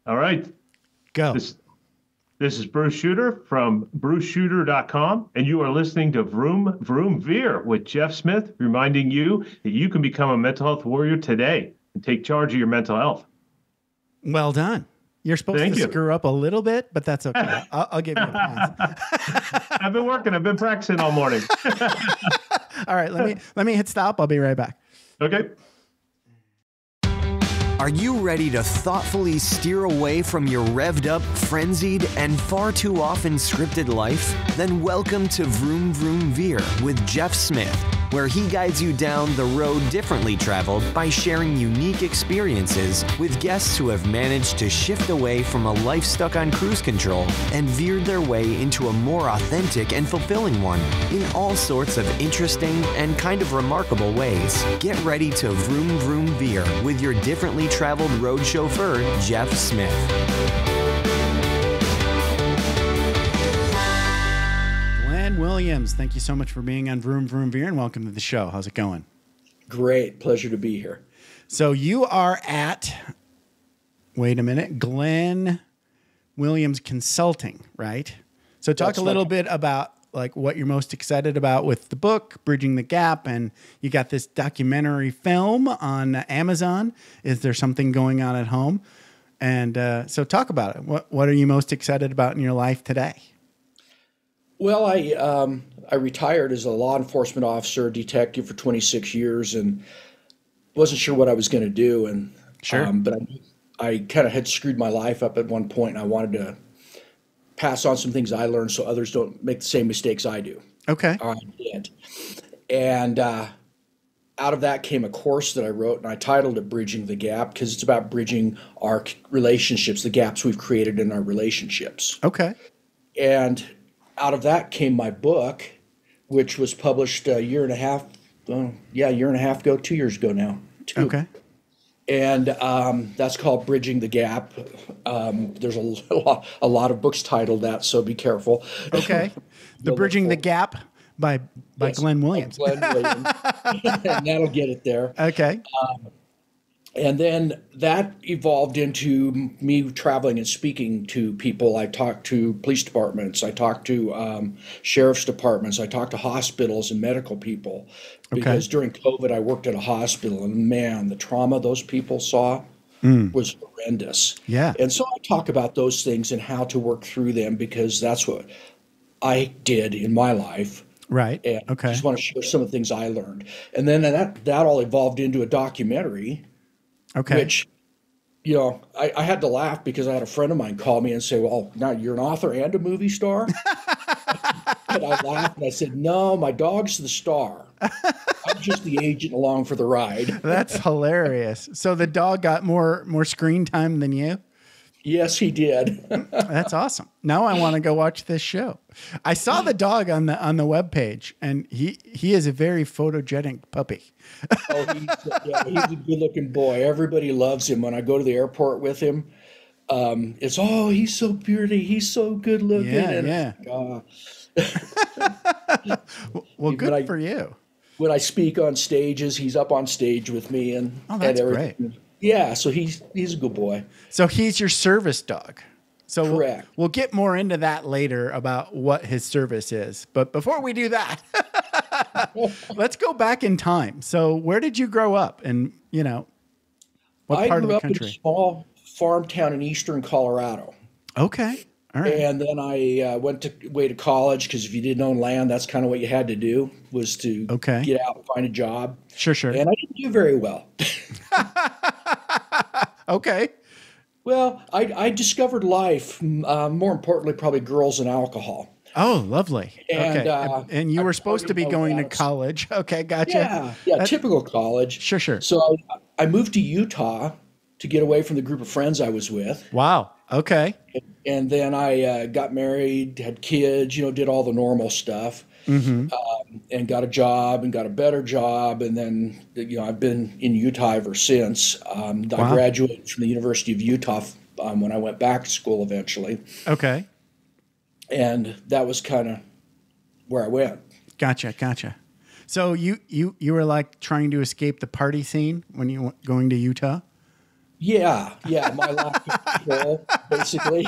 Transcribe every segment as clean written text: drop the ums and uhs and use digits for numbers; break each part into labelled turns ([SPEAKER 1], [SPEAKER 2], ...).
[SPEAKER 1] All right.
[SPEAKER 2] Go.
[SPEAKER 1] This this is Bruce Shooter from BruceShooter.com, and you are listening to Vroom Vroom Veer with Jeff Smith, reminding you that you can become a mental health warrior today and take charge of your mental health.
[SPEAKER 2] Well done. You're supposed to
[SPEAKER 1] Thank you.
[SPEAKER 2] screw up a little bit, but that's okay. I'll give you a pass.
[SPEAKER 1] I've been working. I've been practicing all morning.
[SPEAKER 2] All right, let me hit stop. I'll be right back.
[SPEAKER 1] Okay.
[SPEAKER 3] Are you ready to thoughtfully steer away from your revved up, frenzied, and far too often scripted life? Then welcome to Vroom Vroom Veer with Jeff Smith, where he guides you down the road differently traveled by sharing unique experiences with guests who have managed to shift away from a life stuck on cruise control and veered their way into a more authentic and fulfilling one in all sorts of interesting and kind of remarkable ways. Get ready to Vroom Vroom Veer with your differently traveled road chauffeur, Jeff Smith.
[SPEAKER 2] Glen Williams, thank you so much for being on Vroom Vroom Veer and welcome to the show. How's it going?
[SPEAKER 4] Great. Pleasure to be here.
[SPEAKER 2] So you are at, wait a minute, Glen Williams Consulting, right? So talk
[SPEAKER 4] That's
[SPEAKER 2] a little
[SPEAKER 4] right.
[SPEAKER 2] bit about like what you're most excited about with the book, Bridging the Gap, and you got this documentary film on Amazon. Is there something going on at home? And so talk about it. What are you most excited about in your life today?
[SPEAKER 4] Well, I retired as a law enforcement officer, detective for 26 years, and wasn't sure what I was going to do. And
[SPEAKER 2] Sure.
[SPEAKER 4] but I kind of had screwed my life up at one point, and I wanted to pass on some things I learned so others don't make the same mistakes I do.
[SPEAKER 2] Okay.
[SPEAKER 4] I did. And out of that came a course that I wrote, and I titled it Bridging the Gap because it's about bridging our relationships, the gaps we've created in our relationships.
[SPEAKER 2] Okay.
[SPEAKER 4] And out of that came my book, which was published a year and a half, year and a half ago, 2 years ago now. Two.
[SPEAKER 2] Okay.
[SPEAKER 4] And that's called Bridging the Gap. There's a lot of books titled that, so be careful.
[SPEAKER 2] Okay. The Bridging the Gap by
[SPEAKER 4] Yes,
[SPEAKER 2] Glen Williams.
[SPEAKER 4] Glen Williams. And that'll get it there.
[SPEAKER 2] Okay.
[SPEAKER 4] And then that evolved into me traveling and speaking to people. I talked to police departments. I talked to sheriff's departments. I talked to hospitals and medical people. Because during COVID, I worked at a hospital, and man, the trauma those people saw was horrendous.
[SPEAKER 2] Yeah.
[SPEAKER 4] And so I talk about those things and how to work through them because that's what I did in my life.
[SPEAKER 2] Right.
[SPEAKER 4] And I
[SPEAKER 2] Okay.
[SPEAKER 4] just want to share some of the things I learned. And then that all evolved into a documentary.
[SPEAKER 2] Okay.
[SPEAKER 4] Which, I had to laugh because I had a friend of mine call me and say, well, now you're an author and a movie star? And I laughed and I said, no, my dog's the star. I'm just the agent along for the ride.
[SPEAKER 2] That's hilarious. So the dog got more screen time than you?
[SPEAKER 4] Yes, he did.
[SPEAKER 2] That's awesome. Now I want to go watch this show. I saw the dog on the webpage, and he is a very photogenic puppy.
[SPEAKER 4] Oh, he's a good-looking boy. Everybody loves him. When I go to the airport with him, he's so pretty. He's so good-looking.
[SPEAKER 2] Yeah,
[SPEAKER 4] And,
[SPEAKER 2] Well, good
[SPEAKER 4] But
[SPEAKER 2] for you.
[SPEAKER 4] when I speak on stages, he's up on stage with me and
[SPEAKER 2] That's
[SPEAKER 4] everything.
[SPEAKER 2] great.
[SPEAKER 4] Yeah, so he's a good boy.
[SPEAKER 2] So he's your service dog. So
[SPEAKER 4] Correct.
[SPEAKER 2] We'll get more into that later about what his service is. But before we do that, let's go back in time. So where did you grow up? And, what
[SPEAKER 4] I
[SPEAKER 2] part of
[SPEAKER 4] grew
[SPEAKER 2] the
[SPEAKER 4] up in a
[SPEAKER 2] country?
[SPEAKER 4] small farm town in eastern Colorado.
[SPEAKER 2] Okay. All right.
[SPEAKER 4] And then I went away to college because if you didn't own land, that's kind of what you had to do was to get out and find a job.
[SPEAKER 2] Sure.
[SPEAKER 4] And I didn't do very well.
[SPEAKER 2] Okay.
[SPEAKER 4] Well, I discovered life, more importantly, probably girls and alcohol.
[SPEAKER 2] Oh, lovely.
[SPEAKER 4] And,
[SPEAKER 2] okay. And you
[SPEAKER 4] I
[SPEAKER 2] were supposed to be
[SPEAKER 4] partied
[SPEAKER 2] going to
[SPEAKER 4] out.
[SPEAKER 2] college. Okay. Gotcha.
[SPEAKER 4] Yeah, typical college.
[SPEAKER 2] Sure.
[SPEAKER 4] So I moved to Utah to get away from the group of friends I was with.
[SPEAKER 2] Wow. Okay.
[SPEAKER 4] And then I got married, had kids, did all the normal stuff, and got a job and got a better job. And then, I've been in Utah ever since. I graduated from the University of Utah when I went back to school eventually.
[SPEAKER 2] Okay.
[SPEAKER 4] And that was kind of where I went.
[SPEAKER 2] Gotcha. So you were like trying to escape the party scene when you were going to Utah?
[SPEAKER 4] Yeah, yeah, my lack of control, basically.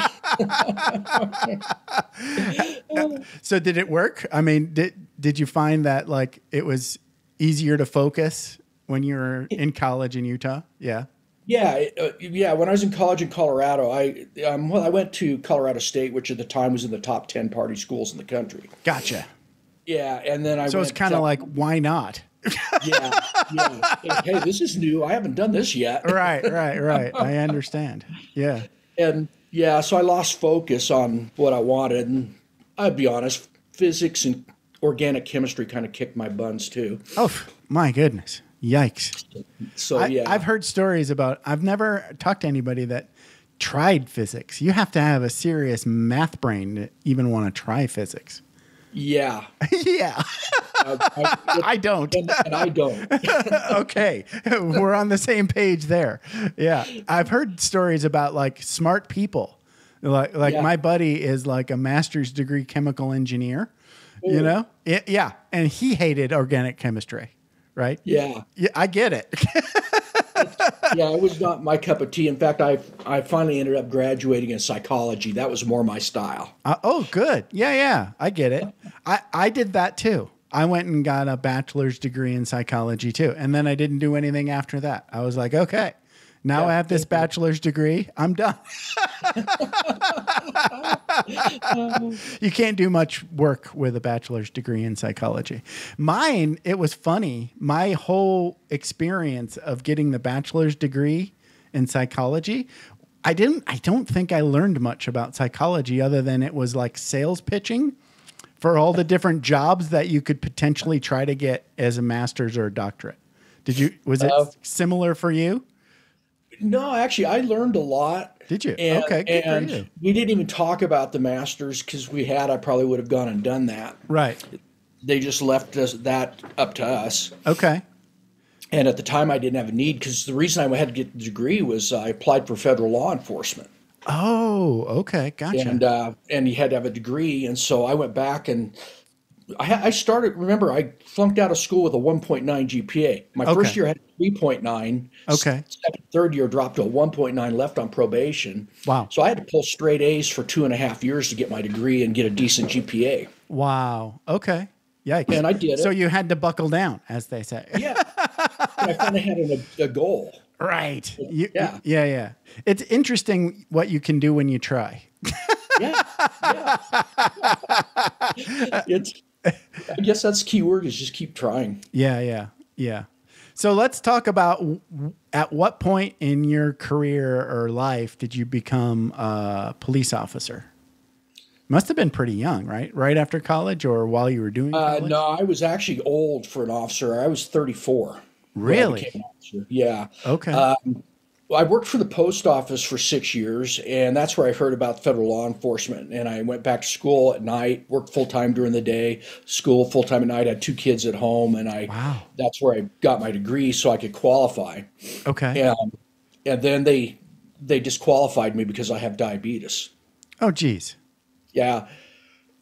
[SPEAKER 2] So did it work? I mean, did you find that like it was easier to focus when you were in college in Utah? Yeah.
[SPEAKER 4] Yeah, yeah. When I was in college in Colorado, I went to Colorado State, which at the time was in the top 10 party schools in the country.
[SPEAKER 2] Gotcha.
[SPEAKER 4] Yeah, and then I
[SPEAKER 2] So
[SPEAKER 4] went.
[SPEAKER 2] it's kind of like, why not?
[SPEAKER 4] Yeah, yeah. Hey, this is new. I haven't done this yet.
[SPEAKER 2] Right. I understand. Yeah.
[SPEAKER 4] And yeah, so I lost focus on what I wanted, and I'd be honest, physics and organic chemistry kind of kicked my buns too.
[SPEAKER 2] Oh, my goodness. Yikes.
[SPEAKER 4] So yeah,
[SPEAKER 2] I've heard stories about, I've never talked to anybody that tried physics. You have to have a serious math brain to even want to try physics.
[SPEAKER 4] yeah.
[SPEAKER 2] Yeah. I don't.
[SPEAKER 4] And I don't.
[SPEAKER 2] Okay. We're on the same page there. Yeah. I've heard stories about like smart people. Like
[SPEAKER 4] Yeah.
[SPEAKER 2] my buddy is like a master's degree chemical engineer, you know? Yeah. And he hated organic chemistry, right?
[SPEAKER 4] Yeah.
[SPEAKER 2] Yeah, I get it.
[SPEAKER 4] Yeah, it was not my cup of tea. In fact, I finally ended up graduating in psychology. That was more my style.
[SPEAKER 2] Oh, good. Yeah. I get it. I did that too. I went and got a bachelor's degree in psychology too. And then I didn't do anything after that. I was like, okay, now I have this bachelor's degree. I'm done. You can't do much work with a bachelor's degree in psychology. Mine, it was funny. My whole experience of getting the bachelor's degree in psychology, I don't think I learned much about psychology other than it was like sales pitching for all the different jobs that you could potentially try to get as a master's or a doctorate. Was it similar for you?
[SPEAKER 4] No, actually, I learned a lot.
[SPEAKER 2] Did you?
[SPEAKER 4] And,
[SPEAKER 2] Okay, good
[SPEAKER 4] and
[SPEAKER 2] for you.
[SPEAKER 4] we didn't even talk about the masters because I probably would have gone and done that.
[SPEAKER 2] Right.
[SPEAKER 4] They just left that up to us.
[SPEAKER 2] Okay.
[SPEAKER 4] And at the time, I didn't have a need because the reason I had to get the degree was I applied for federal law enforcement.
[SPEAKER 2] Oh, okay. Gotcha.
[SPEAKER 4] And you had to have a degree. And so I went back and I started, remember, I flunked out of school with a 1.9 GPA. My first year I had a 3.9.
[SPEAKER 2] Okay.
[SPEAKER 4] Third year dropped to a 1.9, left on probation.
[SPEAKER 2] Wow.
[SPEAKER 4] So I had to pull straight A's for 2.5 years to get my degree and get a decent GPA.
[SPEAKER 2] Wow. Okay. Yikes.
[SPEAKER 4] And I did it.
[SPEAKER 2] So you had to buckle down, as they say.
[SPEAKER 4] Yeah. And I finally had a goal.
[SPEAKER 2] Right.
[SPEAKER 4] Yeah.
[SPEAKER 2] Yeah. It's interesting what you can do when you try.
[SPEAKER 4] Yeah. I guess that's the key word is just keep trying.
[SPEAKER 2] Yeah. So let's talk about at what point in your career or life did you become a police officer? Must have been pretty young, right? Right after college or while you were doing college?
[SPEAKER 4] No, I was actually old for an officer. I was 34.
[SPEAKER 2] Really?
[SPEAKER 4] When I became an officer. Yeah.
[SPEAKER 2] Okay.
[SPEAKER 4] I worked for the post office for 6 years, and that's where I heard about federal law enforcement. And I went back to school at night, worked full time during the day, school full time at night. I had 2 kids at home, and that's where I got my degree so I could qualify.
[SPEAKER 2] Okay.
[SPEAKER 4] And then they disqualified me because I have diabetes.
[SPEAKER 2] Oh, geez.
[SPEAKER 4] Yeah.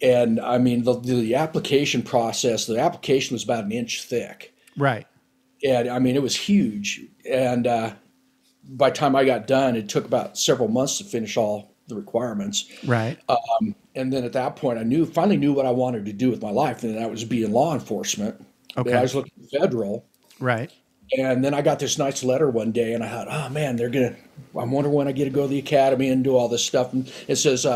[SPEAKER 4] And I mean, the application process, the application was about an inch thick.
[SPEAKER 2] Right.
[SPEAKER 4] And I mean, it was huge. And by the time I got done, it took about several months to finish all the requirements.
[SPEAKER 2] Right.
[SPEAKER 4] And then at that point, I finally knew what I wanted to do with my life, and that was be in law enforcement.
[SPEAKER 2] Okay.
[SPEAKER 4] And I was looking federal.
[SPEAKER 2] Right.
[SPEAKER 4] And then I got this nice letter one day, and I thought, oh man, I wonder when I get to go to the academy and do all this stuff. And it says,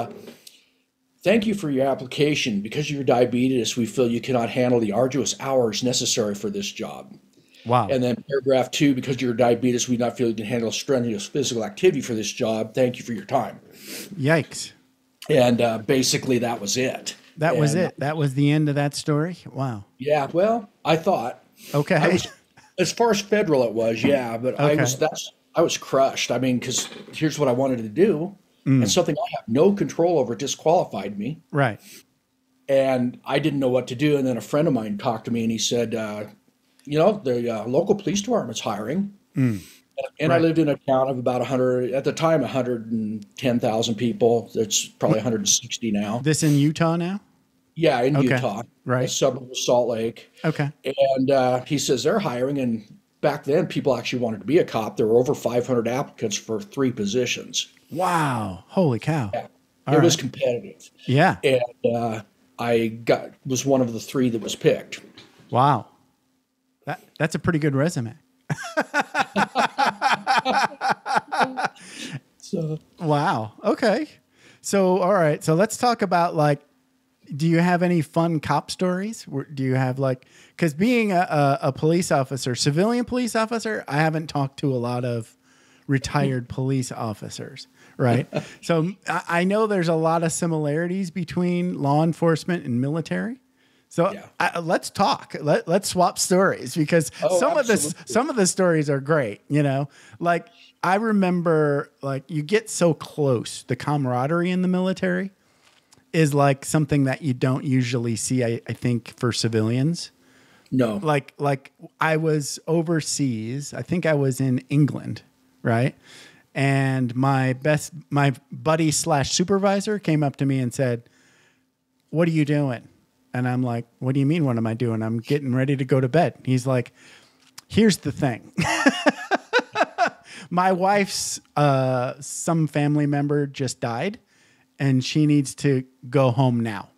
[SPEAKER 4] thank you for your application. Because of your diabetes, we feel you cannot handle the arduous hours necessary for this job.
[SPEAKER 2] Wow.
[SPEAKER 4] And then paragraph 2, because of your diabetes, we do not feel you can handle strenuous physical activity for this job. Thank you for your time.
[SPEAKER 2] Yikes.
[SPEAKER 4] And basically that was it.
[SPEAKER 2] That was it. That was the end of that story. Wow.
[SPEAKER 4] Yeah. Well, I thought.
[SPEAKER 2] Okay.
[SPEAKER 4] As far as federal, it was, yeah. But okay. I was crushed. I mean, because here's what I wanted to do, and something I have no control over disqualified me.
[SPEAKER 2] Right.
[SPEAKER 4] And I didn't know what to do. And then a friend of mine talked to me, and he said, the local police department's hiring. And right. I lived in a town of about 110,000 people. There's probably 160 now.
[SPEAKER 2] This in Utah now?
[SPEAKER 4] Yeah, in Utah.
[SPEAKER 2] Right.
[SPEAKER 4] A suburb of Salt Lake.
[SPEAKER 2] Okay.
[SPEAKER 4] And he says they're hiring, and back then people actually wanted to be a cop. There were over 500 applicants for 3 positions.
[SPEAKER 2] Wow. Holy cow.
[SPEAKER 4] Yeah.
[SPEAKER 2] All
[SPEAKER 4] It was
[SPEAKER 2] right.
[SPEAKER 4] competitive.
[SPEAKER 2] Yeah.
[SPEAKER 4] And I was one of the 3 that was picked.
[SPEAKER 2] Wow. That's a pretty good resume.
[SPEAKER 4] So
[SPEAKER 2] Wow. Okay. So, all right. So let's talk about like, do you have any fun cop stories? Do you have like, because being a police officer, civilian police officer, I haven't talked to a lot of retired police officers, right? So I know there's a lot of similarities between law enforcement and military. So
[SPEAKER 4] Yeah.
[SPEAKER 2] let's talk. Let's swap stories because
[SPEAKER 4] Oh,
[SPEAKER 2] some
[SPEAKER 4] absolutely.
[SPEAKER 2] of the stories are great. You know, like I remember, like you get so close. The camaraderie in the military is like something that you don't usually see. I think for civilians,
[SPEAKER 4] No.
[SPEAKER 2] like I was overseas. I think I was in England, right? And my buddy / supervisor came up to me and said, "What are you doing?" And I'm like, "What do you mean? What am I doing? I'm getting ready to go to bed." He's like, "Here's the thing. My wife's some family member just died and she needs to go home now.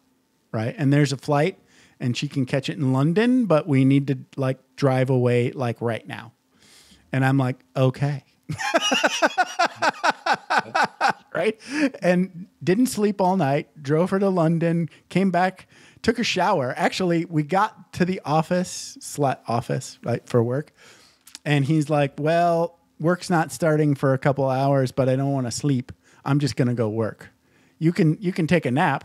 [SPEAKER 2] Right. And there's a flight and she can catch it in London, but we need to like drive away like right now." And I'm like, "Okay." Right. And didn't sleep all night, drove her to London, came back, took a shower. Actually, we got to the office, right, for work. And he's like, "Well, work's not starting for a couple hours, but I don't want to sleep. I'm just going to go work. You can take a nap,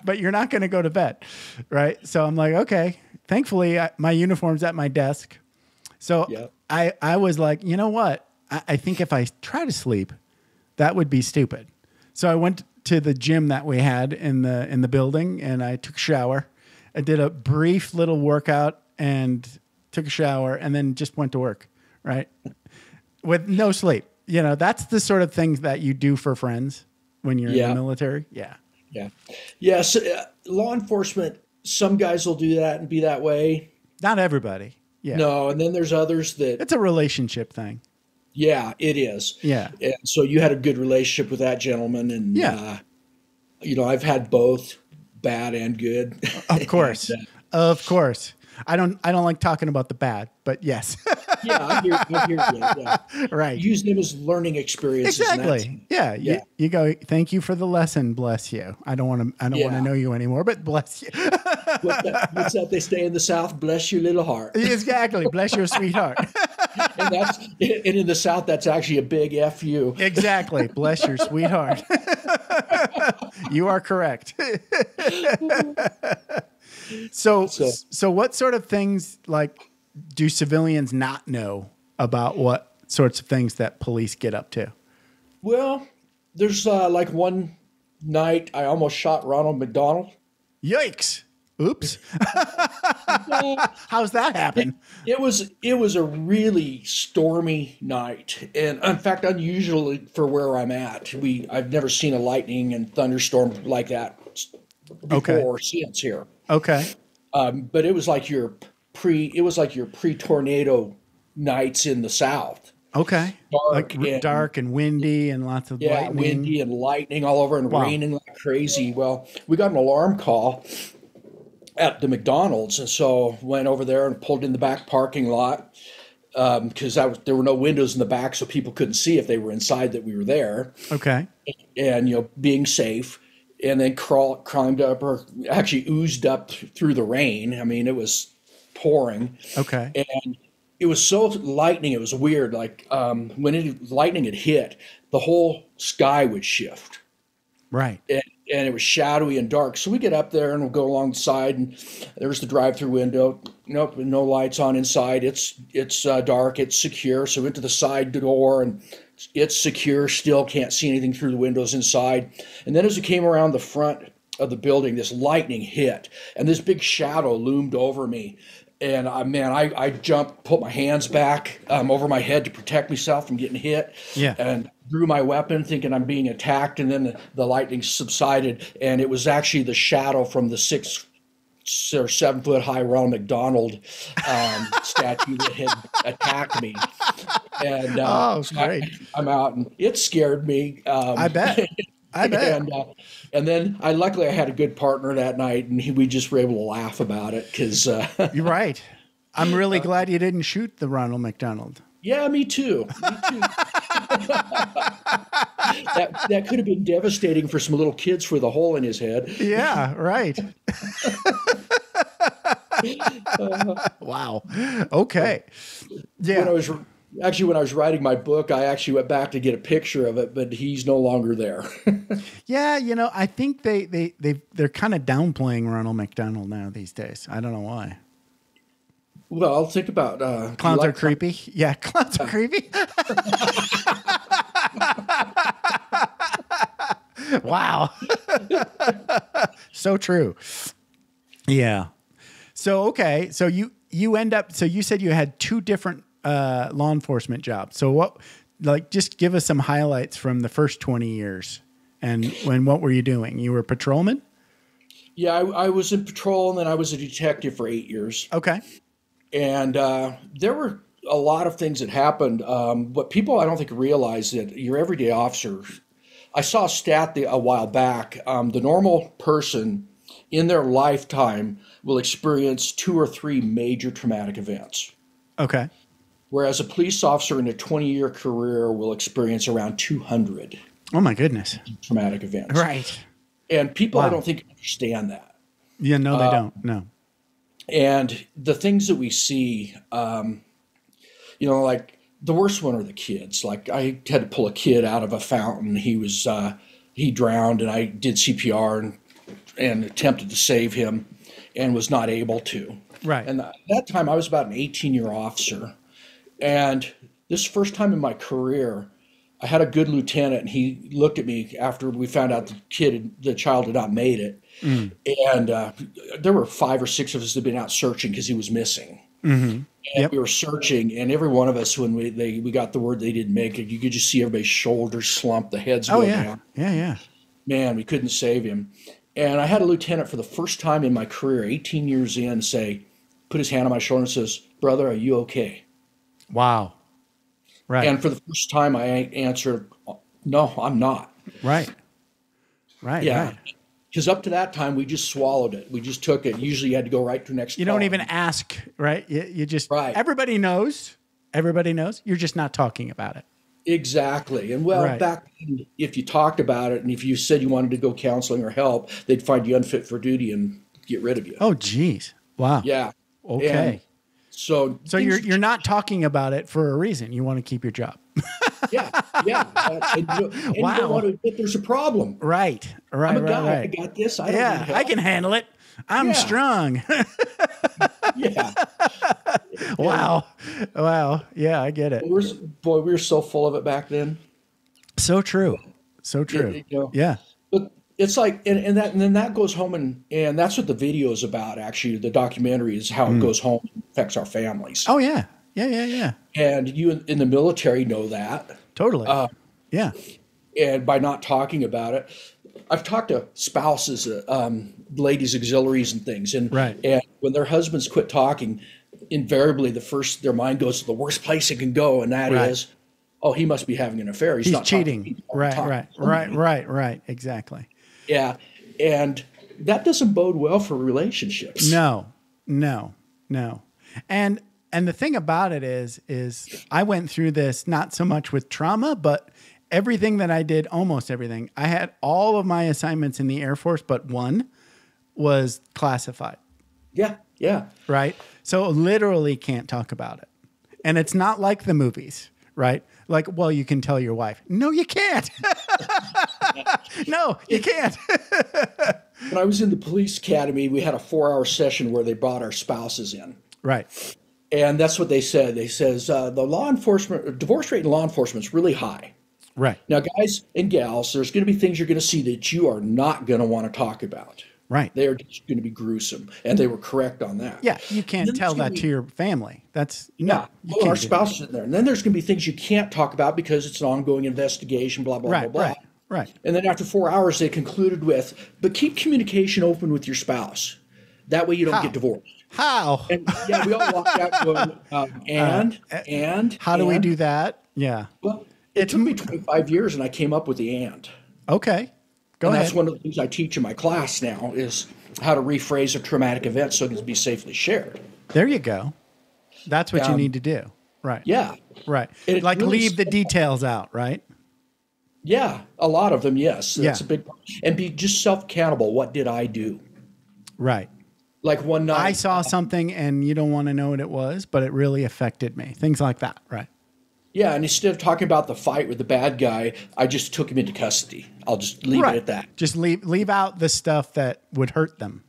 [SPEAKER 2] but you're not going to go to bed." Right. So I'm like, okay, thankfully my uniform's at my desk. So
[SPEAKER 4] Yeah.
[SPEAKER 2] I was like, you know what? I think if I try to sleep, that would be stupid. So I went to the gym that we had in the building and I took a shower. I did a brief little workout and took a shower and then just went to work, right? With no sleep. You know, that's the sort of things that you do for friends when you're in the military. Yeah.
[SPEAKER 4] Yeah. Yes. Law enforcement, some guys will do that and be that way.
[SPEAKER 2] Not everybody. Yeah.
[SPEAKER 4] No. And then there's others that,
[SPEAKER 2] It's a relationship thing.
[SPEAKER 4] yeah, it is.
[SPEAKER 2] Yeah.
[SPEAKER 4] And so you had a good relationship with that gentleman. And,
[SPEAKER 2] Yeah.
[SPEAKER 4] I've had both bad and good.
[SPEAKER 2] Of course.
[SPEAKER 4] And,
[SPEAKER 2] Of course. I don't like talking about the bad, but yes.
[SPEAKER 4] yeah, I hear you. Yeah.
[SPEAKER 2] Right.
[SPEAKER 4] Use them as learning experiences. and
[SPEAKER 2] Exactly. Yeah.
[SPEAKER 4] Yeah.
[SPEAKER 2] You go, "Thank you for the lesson. Bless you. I don't want to
[SPEAKER 4] Yeah.
[SPEAKER 2] know you anymore, but bless you."
[SPEAKER 4] What's that they say in the South? Bless your little heart.
[SPEAKER 2] Exactly. Bless your sweetheart.
[SPEAKER 4] And in the South, that's actually a big FU.
[SPEAKER 2] Exactly. Bless your sweetheart. You are correct. So what sort of things like do civilians not know about what sorts of things that police get up to?
[SPEAKER 4] Well, there's like one night I almost shot Ronald McDonald.
[SPEAKER 2] Yikes. Oops. How's that happen?
[SPEAKER 4] It was a really stormy night, and in fact, unusual for where I'm at. I've never seen a lightning and thunderstorm like that before or since here.
[SPEAKER 2] Okay.
[SPEAKER 4] But it was like your pre-tornado nights in the South.
[SPEAKER 2] Okay.
[SPEAKER 4] Dark
[SPEAKER 2] Dark and windy and lots of lightning.
[SPEAKER 4] windy and lightning all over and
[SPEAKER 2] Wow.
[SPEAKER 4] raining like crazy. Well, we got an alarm call at the McDonald's, and so went over there and pulled in the back parking lot because there were no windows in the back, so people couldn't see if they were inside that we were there.
[SPEAKER 2] Okay.
[SPEAKER 4] And being safe, and then climbed up, or actually oozed up through the rain. I mean, it was pouring.
[SPEAKER 2] Okay.
[SPEAKER 4] And it was so lightning, it was weird. Like when lightning had hit, the whole sky would shift.
[SPEAKER 2] Right.
[SPEAKER 4] And it was shadowy and dark. So we get up there and we'll go along the side, and there's the drive-through window. Nope, no lights on inside. It's dark. It's secure. So into the side door, and it's secure. Still can't see anything through the windows inside. And then as we came around the front of the building, this lightning hit, and this big shadow loomed over me. And I jumped, put my hands back over my head to protect myself from getting hit.
[SPEAKER 2] Yeah.
[SPEAKER 4] And drew my weapon thinking I'm being attacked. And then the lightning subsided. And it was actually the shadow from the 7-foot high Ronald McDonald statue that had attacked me. And I'm out, and it scared me.
[SPEAKER 2] I bet.
[SPEAKER 4] And then luckily I had a good partner that night, and we just were able to laugh about it because
[SPEAKER 2] you're right. I'm really glad you didn't shoot the Ronald McDonald.
[SPEAKER 4] Yeah, me too. That could have been devastating for some little kids with a hole in his head.
[SPEAKER 2] Yeah, right. Wow. Okay. Yeah.
[SPEAKER 4] When I was writing my book, I actually went back to get a picture of it, but he's no longer there.
[SPEAKER 2] Yeah, I think they're kind of downplaying Ronald McDonald now these days. I don't know why.
[SPEAKER 4] Well, think about
[SPEAKER 2] clowns are creepy. Yeah, clowns are creepy. Wow. So true. Yeah. So okay. So you end up. So you said you had 2 different law enforcement jobs. So what? Like, just give us some highlights from the first 20 years. And what were you doing? You were a patrolman?
[SPEAKER 4] Yeah, I was in patrol, and then I was a detective for 8 years.
[SPEAKER 2] Okay.
[SPEAKER 4] And there were a lot of things that happened. But people, I don't think, realize that your everyday officer. I saw a stat a while back. The normal person in their lifetime will experience 2 or 3 major traumatic events.
[SPEAKER 2] Okay.
[SPEAKER 4] Whereas a police officer in a 20-year career will experience around 200.
[SPEAKER 2] Oh my goodness.
[SPEAKER 4] Traumatic events.
[SPEAKER 2] Right.
[SPEAKER 4] And people, I don't think, understand that.
[SPEAKER 2] Yeah, no, they don't. No.
[SPEAKER 4] And the things that we see, like the worst one are the kids. Like, I had to pull a kid out of a fountain. He drowned, and I did CPR and attempted to save him and was not able to.
[SPEAKER 2] Right.
[SPEAKER 4] And at that time, I was about an 18-year officer. And this first time in my career, I had a good lieutenant, and he looked at me after we found out the child had not made it. Mm. And there were 5 or 6 of us that had been out searching because he was missing. Mm-hmm. And we were searching, and every one of us, when we got the word they didn't make it, you could just see everybody's shoulders slump, the heads go down.
[SPEAKER 2] Yeah.
[SPEAKER 4] Man, we couldn't save him. And I had a lieutenant for the first time in my career, 18 years in, put his hand on my shoulder and says, "Brother, are you okay?"
[SPEAKER 2] Wow. Right.
[SPEAKER 4] And for the first time, I answered, "No, I'm not."
[SPEAKER 2] Right.
[SPEAKER 4] Yeah.
[SPEAKER 2] Right.
[SPEAKER 4] Because up to that time, we just swallowed it. We just took it. Usually you had to go right to the next
[SPEAKER 2] You
[SPEAKER 4] call.
[SPEAKER 2] don't even ask, right? You just,
[SPEAKER 4] right.
[SPEAKER 2] Everybody knows. Everybody knows. You're just not talking about it.
[SPEAKER 4] Exactly. And back then, if you talked about it and if you said you wanted to go counseling or help, they'd find you unfit for duty and get rid of you.
[SPEAKER 2] Oh, geez. Wow.
[SPEAKER 4] Yeah.
[SPEAKER 2] Okay.
[SPEAKER 4] And so
[SPEAKER 2] you're not talking about it for a reason. You want to keep your job.
[SPEAKER 4] Yeah. And you don't want to admit there's a problem.
[SPEAKER 2] Right.
[SPEAKER 4] I'm a guy. I got this. I don't need help.
[SPEAKER 2] I can handle it. I'm strong.
[SPEAKER 4] Yeah.
[SPEAKER 2] Wow. Yeah, I get it.
[SPEAKER 4] We were so full of it back then.
[SPEAKER 2] So true. Yeah.
[SPEAKER 4] But it's like, and then that goes home, and that's what the video is about. Actually, the documentary is how it goes home and affects our families.
[SPEAKER 2] Oh yeah. Yeah.
[SPEAKER 4] And you in the military know that.
[SPEAKER 2] Totally. Yeah.
[SPEAKER 4] And by not talking about it, I've talked to spouses, ladies' auxiliaries and things. And, and when their husbands quit talking, invariably their mind goes to the worst place it can go. And that is, oh, he must be having an affair. He's not
[SPEAKER 2] cheating. Right. Exactly.
[SPEAKER 4] Yeah. And that doesn't bode well for relationships.
[SPEAKER 2] No. And the thing about it is I went through this not so much with trauma, but everything that I did, almost everything. I had all of my assignments in the Air Force, but one was classified.
[SPEAKER 4] Yeah.
[SPEAKER 2] Right? So literally can't talk about it. And it's not like the movies, right? Like, well, you can tell your wife. No, you can't. No, you can't.
[SPEAKER 4] When I was in the police academy, we had a 4-hour session where they brought our spouses in.
[SPEAKER 2] Right.
[SPEAKER 4] And that's what they said. They says the divorce rate in law enforcement is really high.
[SPEAKER 2] Right.
[SPEAKER 4] Now, guys and gals, there's going to be things you're going to see that you are not going to want to talk about.
[SPEAKER 2] Right.
[SPEAKER 4] They are just going to be gruesome. And they were correct on that.
[SPEAKER 2] Yeah. You can't tell that to your family. That's
[SPEAKER 4] our spouse is in there. And then there's going to be things you can't talk about because it's an ongoing investigation, blah, blah, blah.
[SPEAKER 2] Right.
[SPEAKER 4] And then after 4 hours, they concluded with, but keep communication open with your spouse. That way you don't
[SPEAKER 2] How?
[SPEAKER 4] get divorced.
[SPEAKER 2] How?
[SPEAKER 4] And yeah, we all walked out going, and
[SPEAKER 2] how do we do that? Yeah.
[SPEAKER 4] Well, it took me 25 years, and I came up with the and.
[SPEAKER 2] Okay. Go
[SPEAKER 4] And
[SPEAKER 2] ahead.
[SPEAKER 4] that's one of the things I teach in my class now is how to rephrase a traumatic event so it can be safely shared.
[SPEAKER 2] There you go. That's what you need to do. Right.
[SPEAKER 4] Yeah.
[SPEAKER 2] Right.
[SPEAKER 4] It
[SPEAKER 2] Like
[SPEAKER 4] really
[SPEAKER 2] leave the details out, right?
[SPEAKER 4] Yeah, a lot of them, yes. That's
[SPEAKER 2] Yeah.
[SPEAKER 4] a big part. And be just self-accountable. What did I do?
[SPEAKER 2] Right.
[SPEAKER 4] Like one night.
[SPEAKER 2] I saw something and you don't want to know what it was, but it really affected me. Things like that. Right.
[SPEAKER 4] Yeah, and instead of talking about the fight with the bad guy, I just took him into custody. I'll just leave it at that.
[SPEAKER 2] Just leave out the stuff that would hurt them.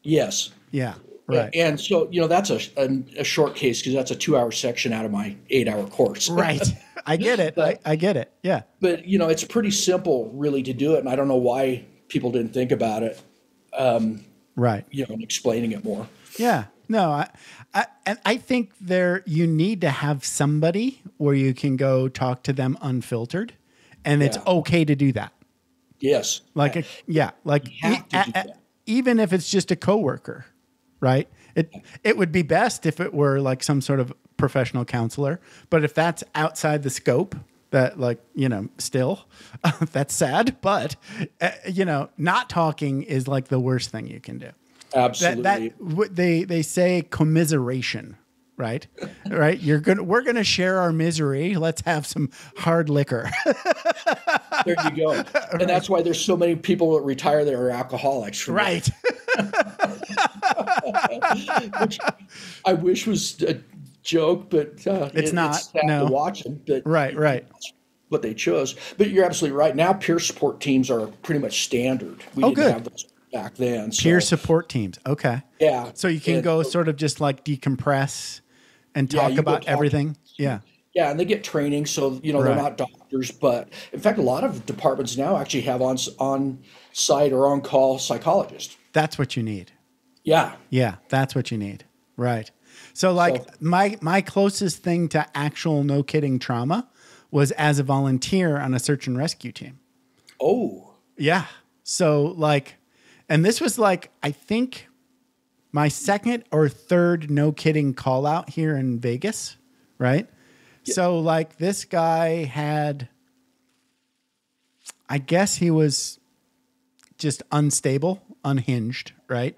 [SPEAKER 4] Yes.
[SPEAKER 2] Yeah. Right.
[SPEAKER 4] And so, that's a short case because that's a 2-hour section out of my 8-hour course.
[SPEAKER 2] Right. I get it. I get it. Yeah.
[SPEAKER 4] But, it's pretty simple really to do it. And I don't know why people didn't think about it,
[SPEAKER 2] Right.
[SPEAKER 4] and explaining it more.
[SPEAKER 2] Yeah. No, I think you need to have somebody where you can go talk to them unfiltered, and it's okay to do that.
[SPEAKER 4] Yes.
[SPEAKER 2] Like,
[SPEAKER 4] You have to do that.
[SPEAKER 2] even if it's just a coworker, right? It would be best if it were like some sort of professional counselor, but if that's outside the scope, that still, that's sad. But not talking is like the worst thing you can do.
[SPEAKER 4] Absolutely.
[SPEAKER 2] They say commiseration, right? Right. We're gonna share our misery. Let's have some hard liquor.
[SPEAKER 4] There you go. And that's why there's so many people that retire that are alcoholics.
[SPEAKER 2] Right.
[SPEAKER 4] Which I wish was a joke, but
[SPEAKER 2] it's not.
[SPEAKER 4] It's sad to watch them. But
[SPEAKER 2] right.
[SPEAKER 4] That's what they chose. But you're absolutely right. Now peer support teams are pretty much standard. We didn't
[SPEAKER 2] good.
[SPEAKER 4] have those back then.
[SPEAKER 2] Peer support teams. Okay.
[SPEAKER 4] Yeah.
[SPEAKER 2] So you can go sort of just like decompress and talk about everything. Yeah.
[SPEAKER 4] Yeah, and they get training, so they're not doctors, but in fact, a lot of departments now actually have on site or on call psychologists.
[SPEAKER 2] That's what you need.
[SPEAKER 4] Yeah.
[SPEAKER 2] Yeah, that's what you need. Right. So my closest thing to actual no kidding trauma was as a volunteer on a search and rescue team.
[SPEAKER 4] Oh.
[SPEAKER 2] Yeah. So and this was I think my second or third no kidding call out here in Vegas, right? Yeah. So this guy had, I guess he was just unstable, unhinged, right?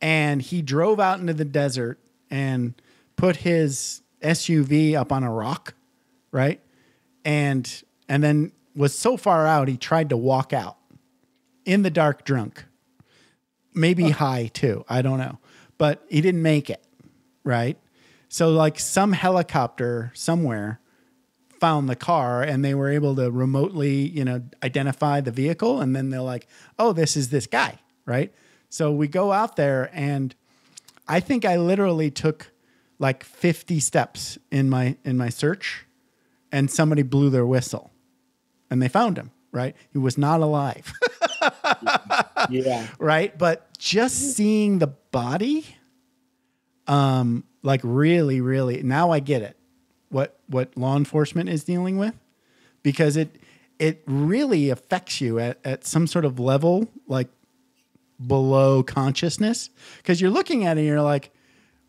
[SPEAKER 2] And he drove out into the desert and put his SUV up on a rock, right? And then was so far out, he tried to walk out in the dark drunk. Maybe high too. I don't know. But he didn't make it, right? So some helicopter somewhere found the car and they were able to remotely, identify the vehicle. And then they're like, oh, this is this guy, right? So we go out there and I think I literally took 50 steps in my search and somebody blew their whistle and they found him, right? He was not alive.
[SPEAKER 4] Yeah.
[SPEAKER 2] Right. But just seeing the body, really, really, now I get it. What law enforcement is dealing with, because it really affects you at some sort of level, below consciousness, because you're looking at it and you're like,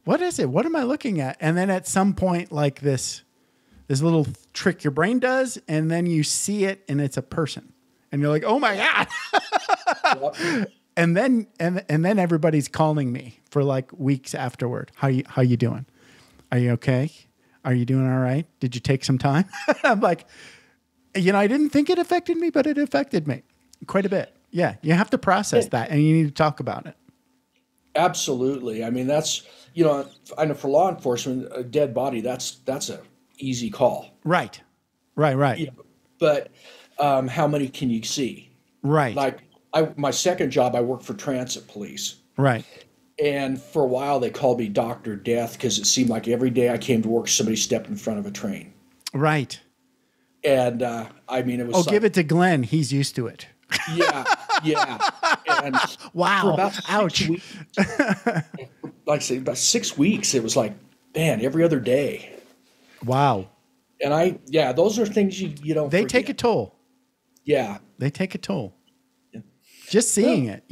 [SPEAKER 2] what is it? What am I looking at? And then at some point, this little trick your brain does, and then you see it and it's a person and you're like, oh my God. Yep. And then everybody's calling me for weeks afterward. How you doing? Are you okay? Are you doing all right? Did you take some time? I'm like, I didn't think it affected me, but it affected me quite a bit. Yeah. You have to process that and you need to talk about it.
[SPEAKER 4] Absolutely. I mean, that's, I know for law enforcement, a dead body, that's a easy call.
[SPEAKER 2] Right.
[SPEAKER 4] But how many can you see?
[SPEAKER 2] Right.
[SPEAKER 4] My second job, I worked for transit police.
[SPEAKER 2] Right.
[SPEAKER 4] And for a while, they called me Dr. Death because it seemed like every day I came to work, somebody stepped in front of a train.
[SPEAKER 2] Right.
[SPEAKER 4] And it was.
[SPEAKER 2] Oh, give it to Glenn. He's used to it.
[SPEAKER 4] Yeah. And
[SPEAKER 2] wow.
[SPEAKER 4] For about
[SPEAKER 2] ouch.
[SPEAKER 4] 6 weeks, like I say, about 6 weeks, it was man, every other day.
[SPEAKER 2] Wow.
[SPEAKER 4] And those are things you don't.
[SPEAKER 2] They
[SPEAKER 4] forget.
[SPEAKER 2] take a toll.
[SPEAKER 4] Yeah.
[SPEAKER 2] They take a toll. Yeah. Just seeing it,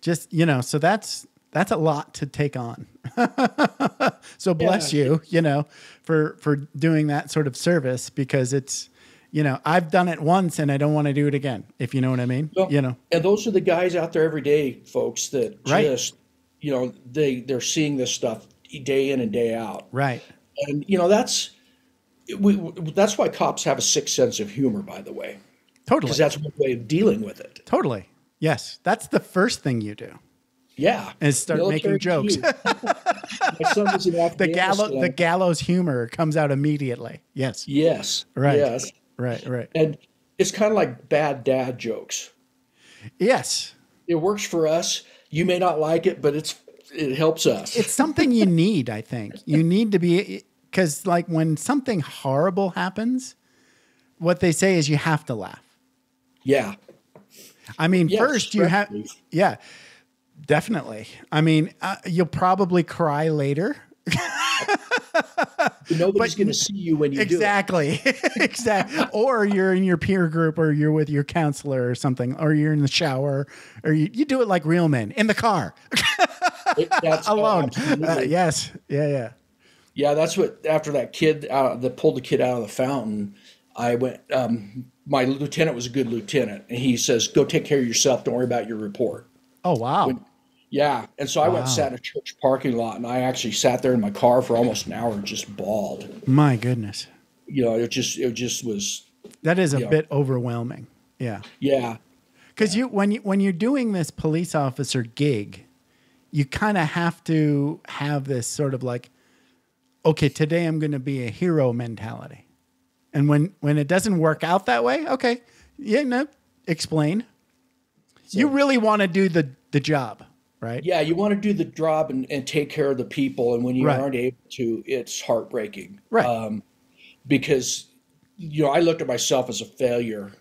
[SPEAKER 2] just so that's That's a lot to take on. So bless you, for doing that sort of service, because it's, I've done it once and I don't want to do it again, if you know what I mean.
[SPEAKER 4] Well, and those are the guys out there every day, folks, that
[SPEAKER 2] Right.
[SPEAKER 4] just, they're seeing this stuff day in and day out.
[SPEAKER 2] Right.
[SPEAKER 4] And, that's why cops have a sick sense of humor, by the way.
[SPEAKER 2] Totally.
[SPEAKER 4] Because that's one way of dealing with it.
[SPEAKER 2] Totally. Yes. That's the first thing you do.
[SPEAKER 4] Yeah.
[SPEAKER 2] Is start
[SPEAKER 4] Military
[SPEAKER 2] making jokes.
[SPEAKER 4] My son was in Afghanistan.
[SPEAKER 2] The gallows humor comes out immediately. Yes.
[SPEAKER 4] Yes.
[SPEAKER 2] Right.
[SPEAKER 4] Yes.
[SPEAKER 2] Right.
[SPEAKER 4] And it's kind of like bad dad jokes.
[SPEAKER 2] Yes.
[SPEAKER 4] It works for us. You may not like it, but it helps us.
[SPEAKER 2] It's something you need, I think. You need to be, because like when something horrible happens, what they say is you have to laugh.
[SPEAKER 4] Yeah.
[SPEAKER 2] I mean,
[SPEAKER 4] Yes,
[SPEAKER 2] first you have,
[SPEAKER 4] stress relief.
[SPEAKER 2] yeah, definitely. I mean, you'll probably cry later.
[SPEAKER 4] Nobody's going to see you when you
[SPEAKER 2] Exactly. Exactly. Or you're in your peer group, or you're with your counselor or something, or you're in the shower, or you do it like real men in the car
[SPEAKER 4] do it. That's
[SPEAKER 2] alone.
[SPEAKER 4] absolutely.
[SPEAKER 2] Yes. Yeah.
[SPEAKER 4] Yeah, that's what, after that kid that pulled the kid out of the fountain, I went, my lieutenant was a good lieutenant, and he says, go take care of yourself. Don't worry about your report.
[SPEAKER 2] Oh, wow.
[SPEAKER 4] Yeah. And so I went and sat in a church parking lot, and I actually sat there in my car for almost an hour and just bawled.
[SPEAKER 2] My goodness.
[SPEAKER 4] It just was.
[SPEAKER 2] That is a bit overwhelming. Yeah.
[SPEAKER 4] Yeah.
[SPEAKER 2] Because when you're doing this police officer gig, you kind of have to have this sort of like, okay, today I'm going to be a hero mentality. And when it doesn't work out that way, okay, explain. You really want to do the job, right?
[SPEAKER 4] Yeah, you want to do the job and take care of the people, and when you
[SPEAKER 2] Right.
[SPEAKER 4] aren't able to, it's heartbreaking.
[SPEAKER 2] Right.
[SPEAKER 4] Because I looked at myself as a failure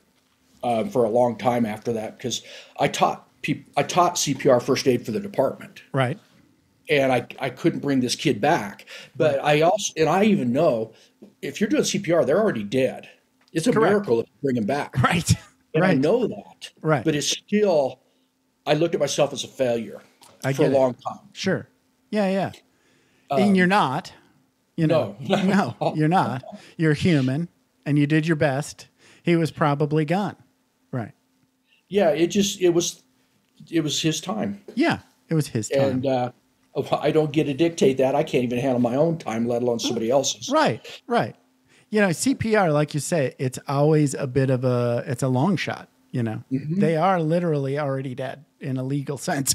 [SPEAKER 4] for a long time after that, because I taught CPR first aid for the department,
[SPEAKER 2] Right.
[SPEAKER 4] and I couldn't bring this kid back. But I even know if you're doing CPR, they're already dead. It's a
[SPEAKER 2] Correct.
[SPEAKER 4] miracle if you bring them back.
[SPEAKER 2] Right.
[SPEAKER 4] And I
[SPEAKER 2] Right.
[SPEAKER 4] know that.
[SPEAKER 2] Right.
[SPEAKER 4] But it's still, I looked at myself as a failure
[SPEAKER 2] I
[SPEAKER 4] for a
[SPEAKER 2] get it.
[SPEAKER 4] long time.
[SPEAKER 2] Sure. Yeah. And you're not.
[SPEAKER 4] No.
[SPEAKER 2] No, you're not. You're human, and you did your best. He was probably gone. Right.
[SPEAKER 4] Yeah, it was his time.
[SPEAKER 2] Yeah. It was his time.
[SPEAKER 4] And I don't get to dictate that. I can't even handle my own time, let alone somebody else's.
[SPEAKER 2] Right. CPR, like you say, it's always it's a long shot. They are literally already dead in a legal sense.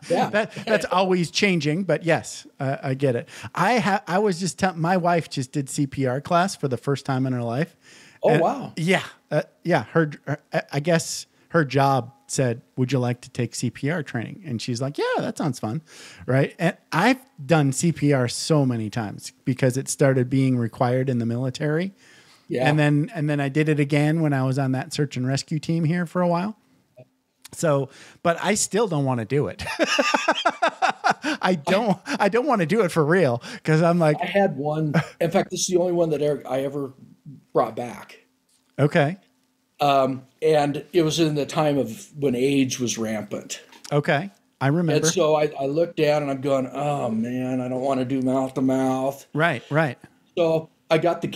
[SPEAKER 4] Yeah.
[SPEAKER 2] That's always changing, but yes, I get it. I was just my wife just did CPR class for the first time in her life.
[SPEAKER 4] Oh,
[SPEAKER 2] And-
[SPEAKER 4] wow.
[SPEAKER 2] Yeah. I guess her job said, would you like to take CPR training? And she's like, yeah, that sounds fun. Right. And I've done CPR so many times because it started being required in the military.
[SPEAKER 4] Yeah.
[SPEAKER 2] And then I did it again when I was on that search and rescue team here for a while. So, but I still don't want to do it. I don't want to do it for real, because I'm like,
[SPEAKER 4] I had one. In fact, this is the only one that I ever brought back.
[SPEAKER 2] okay.
[SPEAKER 4] And it was in the time of when AIDS was rampant.
[SPEAKER 2] Okay. I remember.
[SPEAKER 4] And so I looked down and I'm going, oh man, I don't want to do mouth to mouth.
[SPEAKER 2] Right.
[SPEAKER 4] So I got the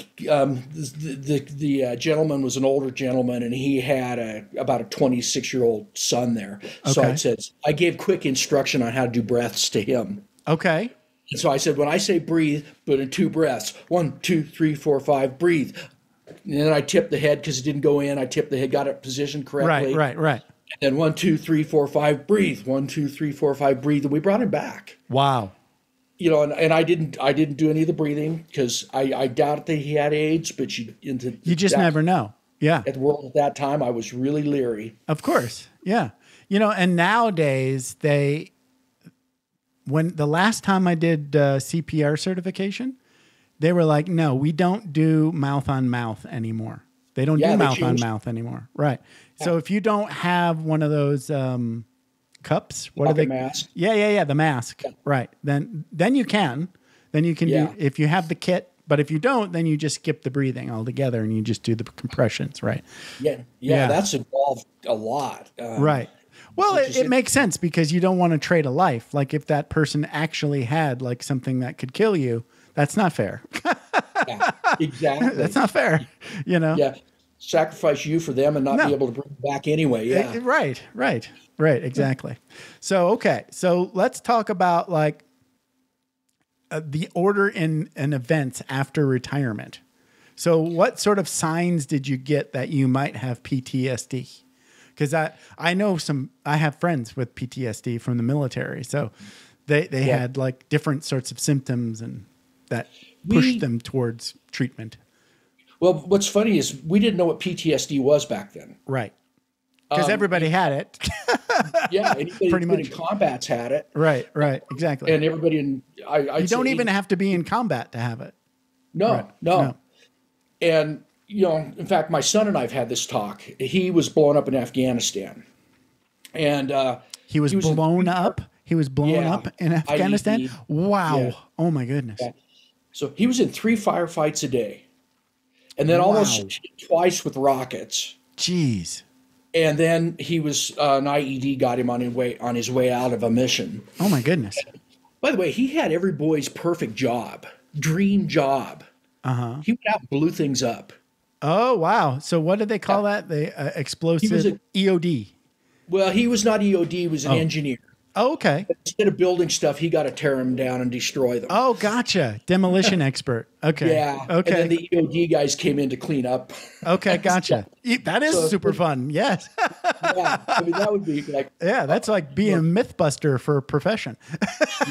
[SPEAKER 4] gentleman was an older gentleman, and he had about a 26-year-old son there. So
[SPEAKER 2] Okay.
[SPEAKER 4] I gave quick instruction on how to do breaths to him.
[SPEAKER 2] Okay.
[SPEAKER 4] And so I said, when I say breathe, but in 2 breaths, 1, 2, 3, 4, 5, breathe. And then I tipped the head because it didn't go in. I tipped the head, got it positioned correctly.
[SPEAKER 2] Right.
[SPEAKER 4] And then 1, 2, 3, 4, 5, breathe. 1, 2, 3, 4, 5, breathe. And we brought him back.
[SPEAKER 2] Wow.
[SPEAKER 4] And I didn't do any of the breathing because I doubt that he had AIDS, but you
[SPEAKER 2] just never know. Yeah.
[SPEAKER 4] At the world at that time, I was really leery.
[SPEAKER 2] Of course. Yeah. And nowadays when the last time I did CPR certification, they were like, no, we don't do mouth on mouth anymore. They don't do mouth on mouth anymore. Right. Yeah. So if you don't have one of those cups, what are they?
[SPEAKER 4] Mask.
[SPEAKER 2] Yeah. The mask. Yeah. Right. Then you can do, if you have the kit, but if you don't, then you just skip the breathing altogether and you just do the compressions. Right.
[SPEAKER 4] Yeah. That's involved a lot.
[SPEAKER 2] Right. Well, it makes sense because you don't want to trade a life. Like if that person actually had like something that could kill you, that's not fair.
[SPEAKER 4] Yeah, exactly.
[SPEAKER 2] That's not fair. You know?
[SPEAKER 4] Yeah. Sacrifice you for them and not be able to bring them back anyway. Yeah.
[SPEAKER 2] Right. Exactly. So, okay. So let's talk about like the order in events after retirement. So what sort of signs did you get that you might have PTSD? Because I know I have friends with PTSD from the military. So they had like different sorts of symptoms and that pushed them towards treatment.
[SPEAKER 4] Well, what's funny is we didn't know what PTSD was back then.
[SPEAKER 2] Right. Because everybody had it.
[SPEAKER 4] Yeah. Anybody
[SPEAKER 2] Pretty much.
[SPEAKER 4] in combat's had it.
[SPEAKER 2] Right. Exactly.
[SPEAKER 4] And everybody
[SPEAKER 2] you don't even have to be in combat to have it.
[SPEAKER 4] No. And, in fact, my son and I have had this talk. He was blown up in Afghanistan. And
[SPEAKER 2] he was blown up? He was blown up in Afghanistan?
[SPEAKER 4] IED.
[SPEAKER 2] Wow.
[SPEAKER 4] Yeah.
[SPEAKER 2] Oh, my goodness.
[SPEAKER 4] Yeah. So he was in 3 firefights a day. And then almost twice with rockets.
[SPEAKER 2] Jeez.
[SPEAKER 4] And then he was an IED got him on his way out of a mission.
[SPEAKER 2] Oh, my goodness.
[SPEAKER 4] By the way, he had every boy's perfect job, dream job.
[SPEAKER 2] Uh-huh.
[SPEAKER 4] He went out and blew things up.
[SPEAKER 2] Oh, wow. So what did they call that? The explosive EOD.
[SPEAKER 4] Well, he was not EOD. He was an engineer.
[SPEAKER 2] Oh, okay.
[SPEAKER 4] Instead of building stuff, he got to tear them down and destroy them.
[SPEAKER 2] Oh, gotcha. Demolition expert. Okay.
[SPEAKER 4] Yeah.
[SPEAKER 2] Okay.
[SPEAKER 4] And then the EOD guys came in to clean up.
[SPEAKER 2] Okay, gotcha. That is super fun. Yes.
[SPEAKER 4] Yeah. I mean, that would be like.
[SPEAKER 2] Yeah, that's like being a Mythbuster for a profession.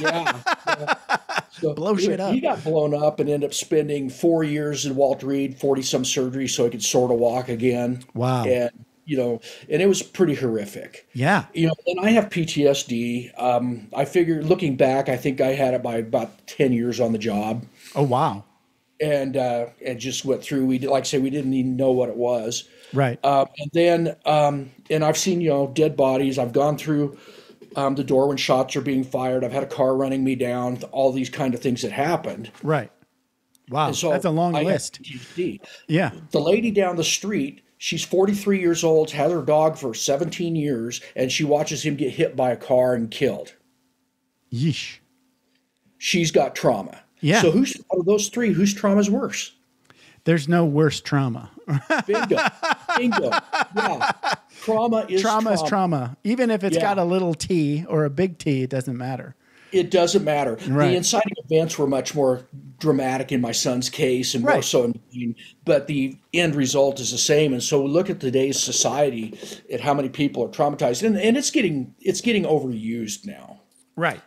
[SPEAKER 4] Yeah. So
[SPEAKER 2] blow shit up.
[SPEAKER 4] He got blown up and ended up spending 4 years in Walter Reed, 40-some surgeries so he could sort of walk again.
[SPEAKER 2] Wow.
[SPEAKER 4] And, and it was pretty horrific.
[SPEAKER 2] Yeah.
[SPEAKER 4] And I have PTSD. I figure looking back, I think I had it by about 10 years on the job.
[SPEAKER 2] Oh, wow.
[SPEAKER 4] And just went through. We didn't even know what it was.
[SPEAKER 2] Right.
[SPEAKER 4] And then, and I've seen, dead bodies. I've gone through the door when shots are being fired. I've had a car running me down, all these kind of things that happened.
[SPEAKER 2] Right. Wow.
[SPEAKER 4] So
[SPEAKER 2] that's a long list. Yeah.
[SPEAKER 4] The lady down the street, she's 43 years old, had her dog for 17 years, and she watches him get hit by a car and killed.
[SPEAKER 2] Yeesh.
[SPEAKER 4] She's got trauma.
[SPEAKER 2] Yeah.
[SPEAKER 4] So out of those three, whose trauma is worse?
[SPEAKER 2] There's no worse trauma.
[SPEAKER 4] Bingo. Yeah. Trauma is
[SPEAKER 2] trauma. Even if it's got a little T or a big T, it doesn't matter.
[SPEAKER 4] It doesn't matter.
[SPEAKER 2] Right.
[SPEAKER 4] The inciting events were much more dramatic in my son's case and more so in mine, but the end result is the same. And so we look at today's society at how many people are traumatized, and it's getting overused now.
[SPEAKER 2] Right.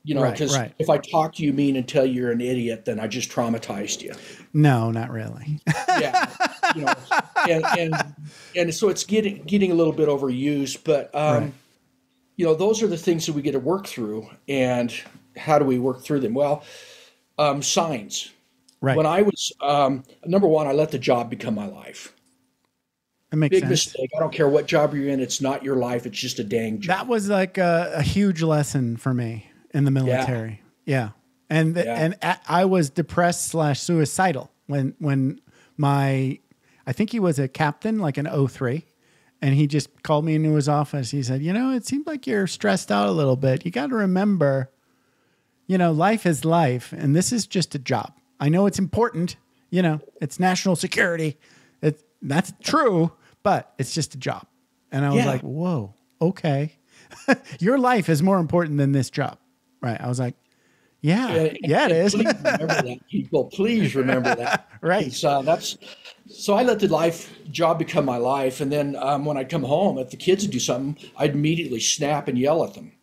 [SPEAKER 4] Because if I talk to you mean and tell you you're an idiot, then I just traumatized you.
[SPEAKER 2] No, not really.
[SPEAKER 4] Yeah. And so it's getting a little bit overused, but those are the things that we get to work through. And how do we work through them? Well, signs.
[SPEAKER 2] Right.
[SPEAKER 4] When I was number one, I let the job become my life.
[SPEAKER 2] It makes
[SPEAKER 4] Big
[SPEAKER 2] sense.
[SPEAKER 4] mistake. I don't care what job you're in. It's not your life. It's just a dang job.
[SPEAKER 2] That was like a huge lesson for me in the military. Yeah. And I was depressed / suicidal when I think he was a captain, like an 03. And he just called me into his office. He said, it seems like you're stressed out a little bit. You got to remember, life is life. And this is just a job. I know it's important. It's national security. That's true, but it's just a job. And I was like, whoa, okay. Your life is more important than this job. Right. I was like, yeah, it is.
[SPEAKER 4] Please remember that, people. Please remember that.
[SPEAKER 2] Right.
[SPEAKER 4] So I let the job become my life. And then when I'd come home, if the kids would do something, I'd immediately snap and yell at them.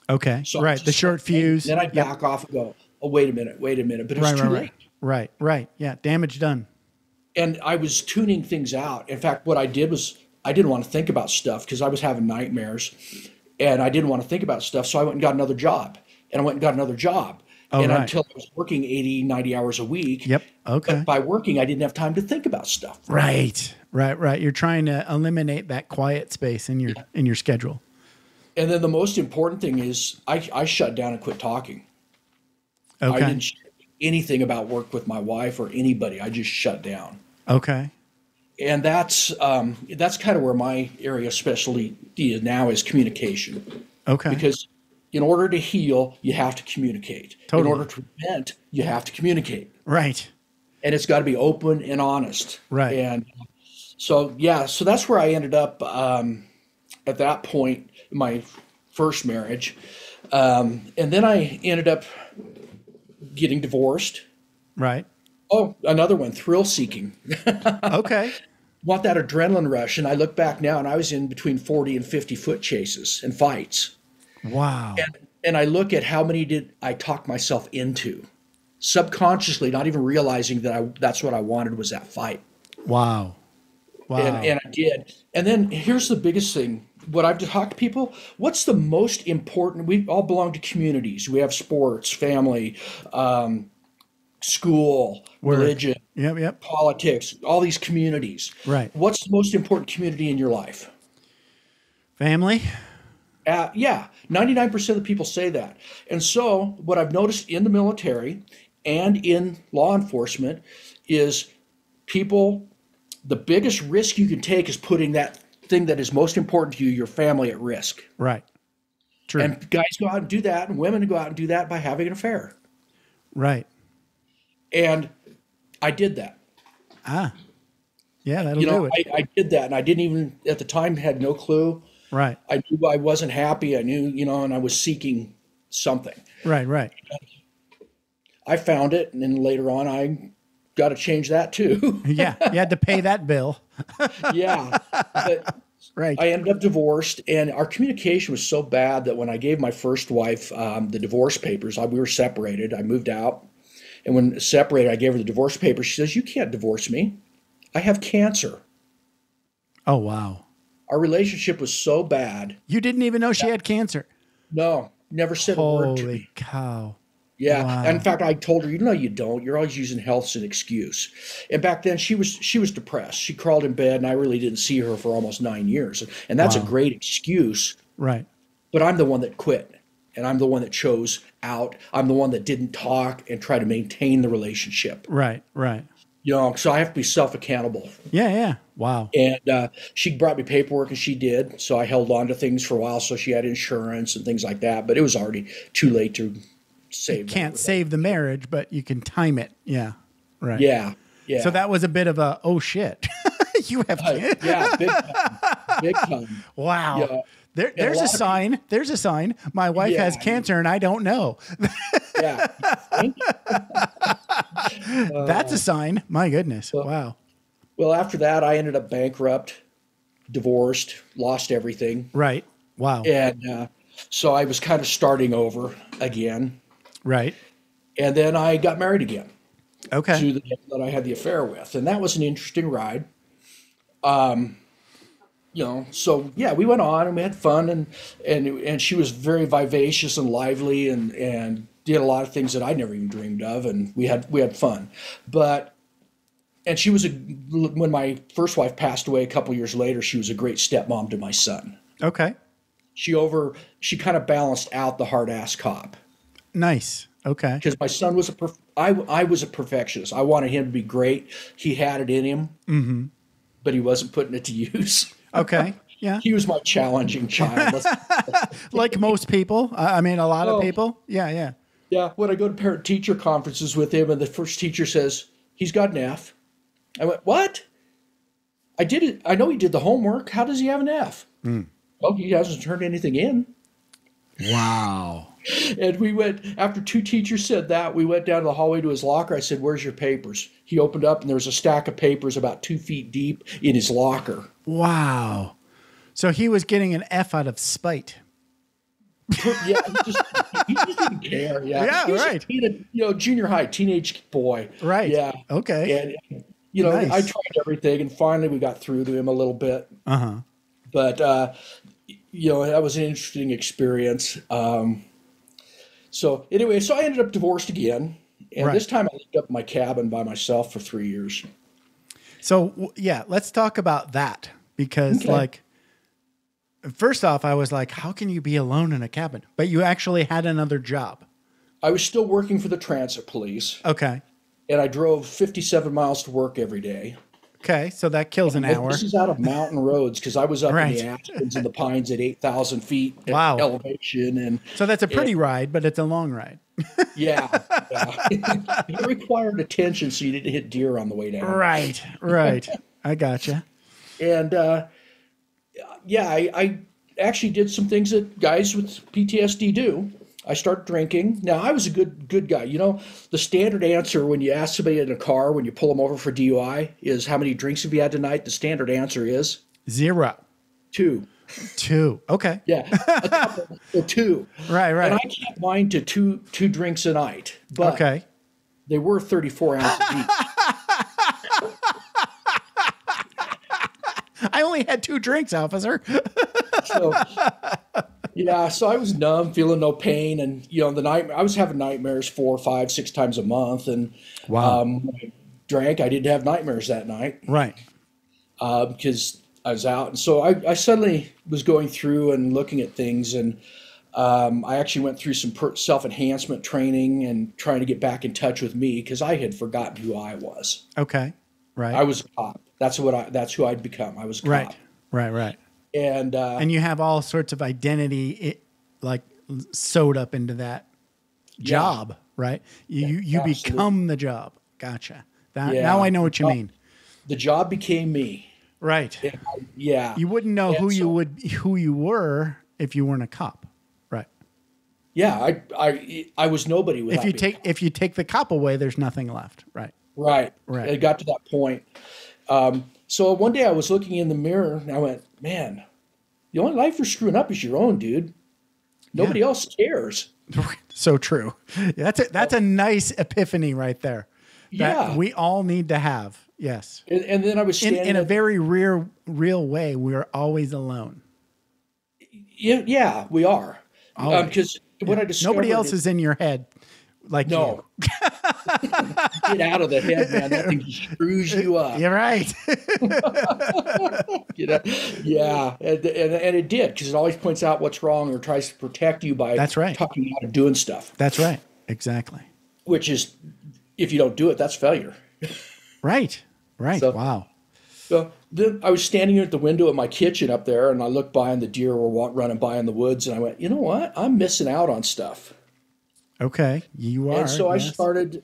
[SPEAKER 2] Okay.
[SPEAKER 4] So
[SPEAKER 2] right. The short fuse.
[SPEAKER 4] Then I'd back off and go, oh, wait a minute. But it was too late.
[SPEAKER 2] Right. Yeah. Damage done.
[SPEAKER 4] And I was tuning things out. In fact, what I did was I didn't want to think about stuff because I was having nightmares and I didn't want to think about stuff. So I went and got another job. And I went and got another job. Until I was working 80, 90 hours a week.
[SPEAKER 2] Yep. Okay.
[SPEAKER 4] But by working, I didn't have time to think about stuff.
[SPEAKER 2] Right. You're trying to eliminate that quiet space in your schedule.
[SPEAKER 4] And then the most important thing is I shut down and quit talking.
[SPEAKER 2] Okay.
[SPEAKER 4] I didn't share anything about work with my wife or anybody. I just shut down.
[SPEAKER 2] Okay.
[SPEAKER 4] And that's kind of where my area of specialty is now, is communication.
[SPEAKER 2] Okay.
[SPEAKER 4] Because in order to heal, you have to communicate.
[SPEAKER 2] Totally.
[SPEAKER 4] In order to prevent, you have to communicate.
[SPEAKER 2] Right.
[SPEAKER 4] And it's got to be open and honest.
[SPEAKER 2] Right.
[SPEAKER 4] And so, so that's where I ended up at that point in my first marriage. And then I ended up getting divorced.
[SPEAKER 2] Right.
[SPEAKER 4] Oh, another one, thrill seeking.
[SPEAKER 2] Okay.
[SPEAKER 4] Want that adrenaline rush. And I look back now, and I was in between 40 and 50 foot chases and fights.
[SPEAKER 2] Wow.
[SPEAKER 4] And I look at how many did I talk myself into, subconsciously, not even realizing that that's what I wanted, was that fight.
[SPEAKER 2] Wow. Wow.
[SPEAKER 4] And I did. And then here's the biggest thing. What I've talked to people, what's the most important? We all belong to communities. We have sports, family, school, religion, politics, all these communities.
[SPEAKER 2] Right.
[SPEAKER 4] What's the most important community in your life?
[SPEAKER 2] Family?
[SPEAKER 4] Yeah, 99% of the people say that. And so what I've noticed in the military and in law enforcement is people, the biggest risk you can take is putting that thing that is most important to you, your family, at risk.
[SPEAKER 2] Right. True.
[SPEAKER 4] And guys go out and do that, and women go out and do that by having an affair.
[SPEAKER 2] Right.
[SPEAKER 4] And I did that.
[SPEAKER 2] Yeah, that'll do it.
[SPEAKER 4] I did that, and I didn't even, at the time, had no clue.
[SPEAKER 2] Right.
[SPEAKER 4] I knew I wasn't happy. I knew, and I was seeking something.
[SPEAKER 2] Right.
[SPEAKER 4] I found it, and then later on, I got to change that too.
[SPEAKER 2] Yeah, you had to pay that bill.
[SPEAKER 4] Yeah. But
[SPEAKER 2] right.
[SPEAKER 4] I ended up divorced, and our communication was so bad that when I gave my first wife the divorce papers, we were separated. I moved out, and when separated, I gave her the divorce papers. She says, "You can't divorce me. I have cancer."
[SPEAKER 2] Oh, wow.
[SPEAKER 4] Our relationship was so bad.
[SPEAKER 2] You didn't even know she had cancer.
[SPEAKER 4] No, never said a word to me.
[SPEAKER 2] Holy cow.
[SPEAKER 4] Yeah.
[SPEAKER 2] Wow.
[SPEAKER 4] And in fact, I told her, "No, you don't. You're always using health as an excuse." And back then she was depressed. She crawled in bed, and I really didn't see her for almost 9 years. And that's a great excuse.
[SPEAKER 2] Right.
[SPEAKER 4] But I'm the one that quit, and I'm the one that chose out. I'm the one that didn't talk and try to maintain the relationship.
[SPEAKER 2] Right.
[SPEAKER 4] So I have to be self-accountable.
[SPEAKER 2] Yeah. Wow.
[SPEAKER 4] And she brought me paperwork, and she did. So I held on to things for a while. So she had insurance and things like that. But it was already too late to save.
[SPEAKER 2] You can't save the marriage, but you can time it. Yeah. Right.
[SPEAKER 4] Yeah.
[SPEAKER 2] So that was a bit of a, oh shit. You have kids.
[SPEAKER 4] Yeah, big time.
[SPEAKER 2] Wow.
[SPEAKER 4] Yeah.
[SPEAKER 2] There's a sign. There's a sign. My wife has cancer and I don't know.
[SPEAKER 4] Yeah.
[SPEAKER 2] That's a sign. My goodness. Wow.
[SPEAKER 4] Well, after that, I ended up bankrupt, divorced, lost everything.
[SPEAKER 2] Right. Wow.
[SPEAKER 4] And so I was kind of starting over again.
[SPEAKER 2] Right.
[SPEAKER 4] And then I got married again.
[SPEAKER 2] Okay.
[SPEAKER 4] To the that I had the affair with. And that was an interesting ride. So yeah, we went on and we had fun, and she was very vivacious and lively and did a lot of things that I never even dreamed of, and we had fun. And she was when my first wife passed away a couple years later, she was a great stepmom to my son.
[SPEAKER 2] Okay.
[SPEAKER 4] She kind of balanced out the hard ass cop.
[SPEAKER 2] Nice. Okay.
[SPEAKER 4] Because my son was I was a perfectionist. I wanted him to be great. He had it in him, but he wasn't putting it to use.
[SPEAKER 2] Okay. Yeah.
[SPEAKER 4] He was my challenging child.
[SPEAKER 2] Like most people. I mean, a lot of people. Yeah.
[SPEAKER 4] Yeah. When I go to parent-teacher conferences with him, and the first teacher says, "He's got an F." I went, "What? I did it. I know he did the homework. How does he have an F?" Well, he hasn't turned anything in.
[SPEAKER 2] Wow.
[SPEAKER 4] And we went, after two teachers said that, we went down to the hallway to his locker. I said, "Where's your papers?" He opened up, and there was a stack of papers about 2 feet deep in his locker.
[SPEAKER 2] Wow. So he was getting an F out of spite.
[SPEAKER 4] Yeah, he just didn't care. Yeah,
[SPEAKER 2] Yeah, right.
[SPEAKER 4] Junior high, teenage boy.
[SPEAKER 2] Right.
[SPEAKER 4] Yeah.
[SPEAKER 2] Okay.
[SPEAKER 4] And,
[SPEAKER 2] Nice.
[SPEAKER 4] I tried everything, and finally we got through to him a little bit.
[SPEAKER 2] Uh-huh.
[SPEAKER 4] But, that was an interesting experience. So anyway, I ended up divorced again. And this time I lived up in my cabin by myself for 3 years.
[SPEAKER 2] So, yeah, let's talk about that. Because, first off, I was like, how can you be alone in a cabin? But you actually had another job.
[SPEAKER 4] I was still working for the transit police.
[SPEAKER 2] Okay.
[SPEAKER 4] And I drove 57 miles to work every day.
[SPEAKER 2] Okay, so that kills an hour.
[SPEAKER 4] This is out of mountain roads because I was up
[SPEAKER 2] Right.
[SPEAKER 4] in the Aspens and the Pines at 8,000 feet
[SPEAKER 2] Wow.
[SPEAKER 4] elevation. And
[SPEAKER 2] So that's a pretty ride, but it's a long ride.
[SPEAKER 4] yeah. It required attention so you didn't hit deer on the way down.
[SPEAKER 2] Right. I gotcha.
[SPEAKER 4] And I actually did some things that guys with PTSD do. I started drinking. Now, I was a good guy. You know, the standard answer when you ask somebody in a car, when you pull them over for DUI, is how many drinks have you had tonight? The standard answer is
[SPEAKER 2] 0.
[SPEAKER 4] 2.
[SPEAKER 2] 2. Okay.
[SPEAKER 4] Yeah, a couple, or 2.
[SPEAKER 2] Right.
[SPEAKER 4] And I kept mine to two drinks a night. But
[SPEAKER 2] Okay.
[SPEAKER 4] they were 34 ounces each.
[SPEAKER 2] I only had 2 drinks, officer.
[SPEAKER 4] So, yeah, so I was numb, feeling no pain, and you know, I was having nightmares 4, 5, 6 times a month, and
[SPEAKER 2] Wow.
[SPEAKER 4] when I drank, I didn't have nightmares that night
[SPEAKER 2] Right.
[SPEAKER 4] because I was out, and so I suddenly was going through and looking at things, and I actually went through some self-enhancement training and trying to get back in touch with me because I had forgotten who I was.
[SPEAKER 2] Okay. Right.
[SPEAKER 4] I was a cop. That's who I'd become. I was a cop.
[SPEAKER 2] Right.
[SPEAKER 4] And
[SPEAKER 2] you have all sorts of identity like sewed up into that job, right? You
[SPEAKER 4] absolutely.
[SPEAKER 2] become the job. Gotcha.
[SPEAKER 4] Yeah.
[SPEAKER 2] Now I know what you mean.
[SPEAKER 4] The job became me.
[SPEAKER 2] Right.
[SPEAKER 4] Yeah.
[SPEAKER 2] You wouldn't know
[SPEAKER 4] And
[SPEAKER 2] who you were if you weren't a cop. Right.
[SPEAKER 4] Yeah, I was nobody without
[SPEAKER 2] If you take the cop away, there's nothing left. Right.
[SPEAKER 4] Right.
[SPEAKER 2] Right.
[SPEAKER 4] It got to that point. So one day I was looking in the mirror and I went, man, the only life you're screwing up is your own, dude. Nobody else cares.
[SPEAKER 2] So true. That's a nice epiphany right there. That we all need to have. Yes.
[SPEAKER 4] And then I was standing
[SPEAKER 2] In a very real way, we're always alone.
[SPEAKER 4] Yeah, we are. Because what I discovered,
[SPEAKER 2] Nobody else is in your head like
[SPEAKER 4] no. Get out of the head, man. That thing screws you up.
[SPEAKER 2] You're right.
[SPEAKER 4] You know? Yeah, and it did because it always points out what's wrong or tries to protect you by talking you out of doing stuff.
[SPEAKER 2] That's right. Exactly.
[SPEAKER 4] Which is, if you don't do it, that's failure.
[SPEAKER 2] Right. So, wow.
[SPEAKER 4] So then I was standing here at the window of my kitchen up there, and I looked by, and the deer were running by in the woods, and I went, you know what? I'm missing out on stuff.
[SPEAKER 2] Okay, you are.
[SPEAKER 4] And so I started,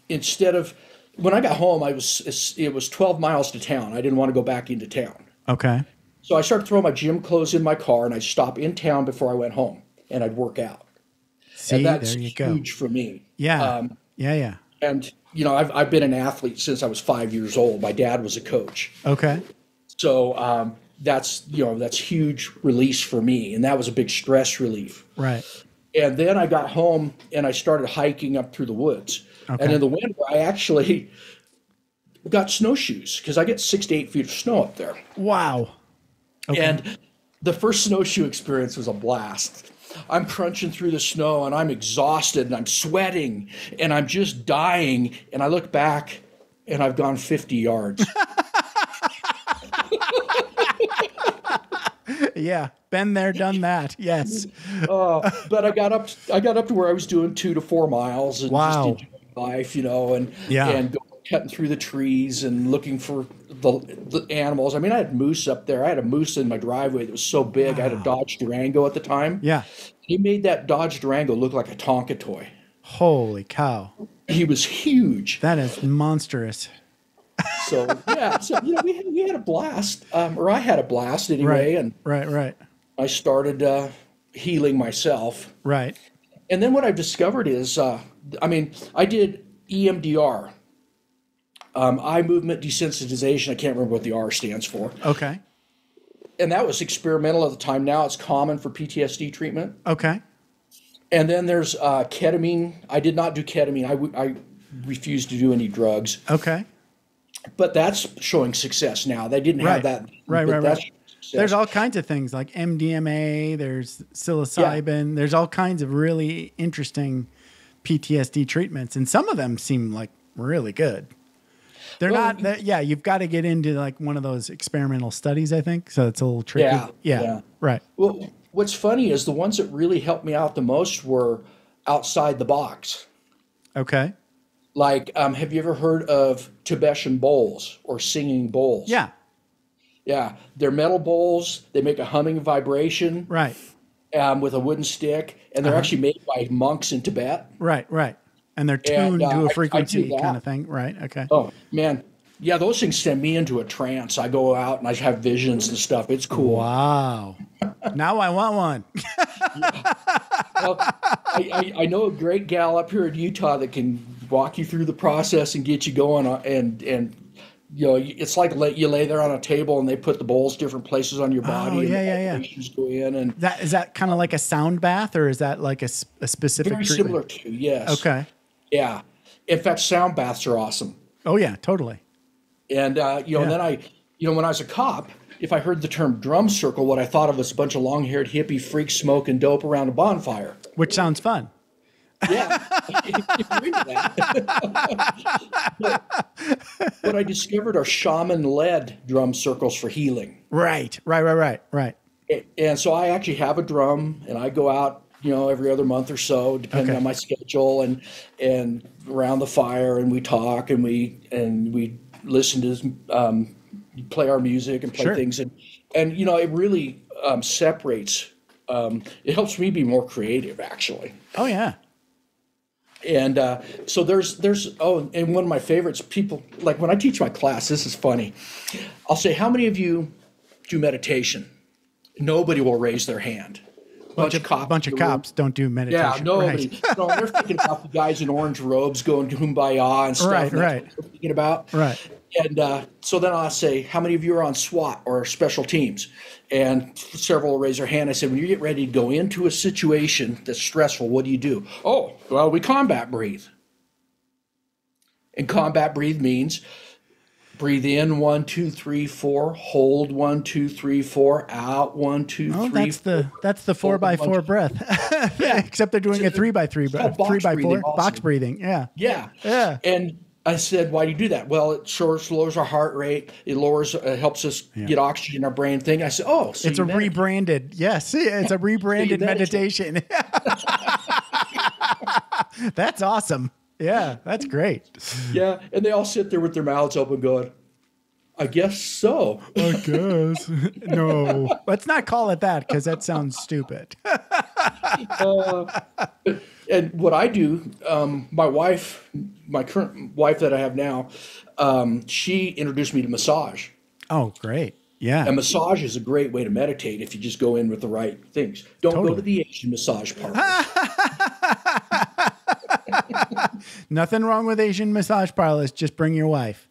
[SPEAKER 4] instead of, when I got home, it was 12 miles to town. I didn't want to go back into town.
[SPEAKER 2] Okay.
[SPEAKER 4] So I started throwing my gym clothes in my car, and I'd stop in town before I went home, and I'd work out.
[SPEAKER 2] See,
[SPEAKER 4] and that's
[SPEAKER 2] there you go.
[SPEAKER 4] huge for me.
[SPEAKER 2] Yeah. Yeah.
[SPEAKER 4] And, you know, I've been an athlete since I was 5 years old. My dad was a coach.
[SPEAKER 2] Okay.
[SPEAKER 4] So that's huge release for me. And that was a big stress relief.
[SPEAKER 2] Right.
[SPEAKER 4] And then I got home and I started hiking up through the woods.
[SPEAKER 2] Okay.
[SPEAKER 4] And in the winter, I actually got snowshoes because I get 6 to 8 feet of snow up there.
[SPEAKER 2] Wow. Okay.
[SPEAKER 4] And the first snowshoe experience was a blast. I'm crunching through the snow and I'm exhausted and I'm sweating and I'm just dying. And I look back and I've gone 50 yards.
[SPEAKER 2] Yeah, been there, done that. Yes.
[SPEAKER 4] But I got up to where I was doing 2 to 4 miles and just enjoying life, you know, and cutting through the trees and looking for the animals. I mean, I had moose up there. I had a moose in my driveway that was so big. I had a Dodge Durango at the time.
[SPEAKER 2] Yeah.
[SPEAKER 4] He made that Dodge Durango look like a Tonka toy.
[SPEAKER 2] Holy cow.
[SPEAKER 4] He was huge.
[SPEAKER 2] That is monstrous.
[SPEAKER 4] So, yeah. So, you know, we had a blast, or I had a blast anyway.
[SPEAKER 2] Right.
[SPEAKER 4] I started healing myself.
[SPEAKER 2] Right.
[SPEAKER 4] And then what I've discovered is, I did EMDR, eye movement desensitization. I can't remember what the R stands for.
[SPEAKER 2] Okay.
[SPEAKER 4] And that was experimental at the time. Now it's common for PTSD treatment.
[SPEAKER 2] Okay.
[SPEAKER 4] And then there's ketamine. I did not do ketamine. I refused to do any drugs.
[SPEAKER 2] Okay.
[SPEAKER 4] But that's showing success now. They didn't have that.
[SPEAKER 2] Right.
[SPEAKER 4] That's success.
[SPEAKER 2] There's all kinds of things like MDMA, there's psilocybin, there's all kinds of really interesting PTSD treatments. And some of them seem like really good. You've got to get into like one of those experimental studies, I think. So it's a little tricky. Yeah. Right.
[SPEAKER 4] Well, what's funny is the ones that really helped me out the most were outside the box.
[SPEAKER 2] Okay.
[SPEAKER 4] Like, have you ever heard of Tibetan bowls or singing bowls?
[SPEAKER 2] Yeah.
[SPEAKER 4] Yeah, they're metal bowls. They make a humming vibration
[SPEAKER 2] Right.
[SPEAKER 4] with a wooden stick, and they're actually made by monks in Tibet.
[SPEAKER 2] Right. Right. And they're
[SPEAKER 4] And
[SPEAKER 2] tuned to a
[SPEAKER 4] I do
[SPEAKER 2] frequency
[SPEAKER 4] that.
[SPEAKER 2] kind of thing. Right. Okay.
[SPEAKER 4] Oh man, yeah, those things send me into a trance. I go out and I have visions and stuff. It's cool.
[SPEAKER 2] Wow. Now I want one.
[SPEAKER 4] Well, I know a great gal up here in Utah that can walk you through the process and get you going. And you know, it's like you lay there on a table and they put the bowls different places on your body.
[SPEAKER 2] Oh,
[SPEAKER 4] and
[SPEAKER 2] yeah,
[SPEAKER 4] the
[SPEAKER 2] yeah, yeah.
[SPEAKER 4] vibrations go in, and
[SPEAKER 2] Is that kind of like a sound bath, or is that like a specific
[SPEAKER 4] very
[SPEAKER 2] treatment?
[SPEAKER 4] similar to, yes.
[SPEAKER 2] Okay.
[SPEAKER 4] Yeah. In fact, sound baths are awesome.
[SPEAKER 2] Oh yeah, totally.
[SPEAKER 4] And you know,
[SPEAKER 2] Yeah.
[SPEAKER 4] then when I was a cop, if I heard the term drum circle, what I thought of was a bunch of long-haired hippie freaks smoking dope around a bonfire.
[SPEAKER 2] Which sounds fun.
[SPEAKER 4] Yeah, if you're into that. But I discovered are shaman-led drum circles for healing.
[SPEAKER 2] Right.
[SPEAKER 4] And so I actually have a drum, and I go out, you know, every other month or so, depending on my schedule, and around the fire, and we talk, and we listen to play our music and play
[SPEAKER 2] Sure.
[SPEAKER 4] things, and you know, it really separates. It helps me be more creative, actually.
[SPEAKER 2] Oh yeah.
[SPEAKER 4] And so there's and one of my favorites, people, like when I teach my class, this is funny. I'll say, how many of you do meditation? Nobody will raise their hand. Bunch of cops
[SPEAKER 2] don't do meditation.
[SPEAKER 4] Yeah, nobody.
[SPEAKER 2] Right.
[SPEAKER 4] No, they're thinking about the guys in orange robes going kumbaya and stuff.
[SPEAKER 2] Right,
[SPEAKER 4] and that's
[SPEAKER 2] right.
[SPEAKER 4] what they're thinking about.
[SPEAKER 2] Right.
[SPEAKER 4] And so then I'll say, how many of you are on SWAT or special teams? And several will raise their hand. I said, when you get ready to go into a situation that's stressful, what do? Oh, well, we combat breathe. And combat breathe means breathe in 1, 2, 3, 4, hold 1, 2, 3, 4, out 1, 2, 3.
[SPEAKER 2] Oh, that's the 4x4 breath.
[SPEAKER 4] Yeah.
[SPEAKER 2] Except they're doing a 3x3 breath.
[SPEAKER 4] called box
[SPEAKER 2] 3x4
[SPEAKER 4] breathing
[SPEAKER 2] box
[SPEAKER 4] also.
[SPEAKER 2] breathing. Yeah.
[SPEAKER 4] Yeah.
[SPEAKER 2] Yeah.
[SPEAKER 4] And I said, why do you do that? Well, it lowers our heart rate. It helps us get oxygen in our brain thing. I said, oh, so
[SPEAKER 2] It's a rebranded. Yes, it's a rebranded meditation. That's awesome. Yeah, that's great.
[SPEAKER 4] Yeah. And they all sit there with their mouths open going, I guess so.
[SPEAKER 2] I guess. No, let's not call it that because that sounds stupid.
[SPEAKER 4] And what I do, my current wife that I have now, she introduced me to massage.
[SPEAKER 2] Oh, great. Yeah.
[SPEAKER 4] And massage is a great way to meditate if you just go in with the right things. Don't go to the Asian massage parlor.
[SPEAKER 2] Nothing wrong with Asian massage parlors. Just bring your wife.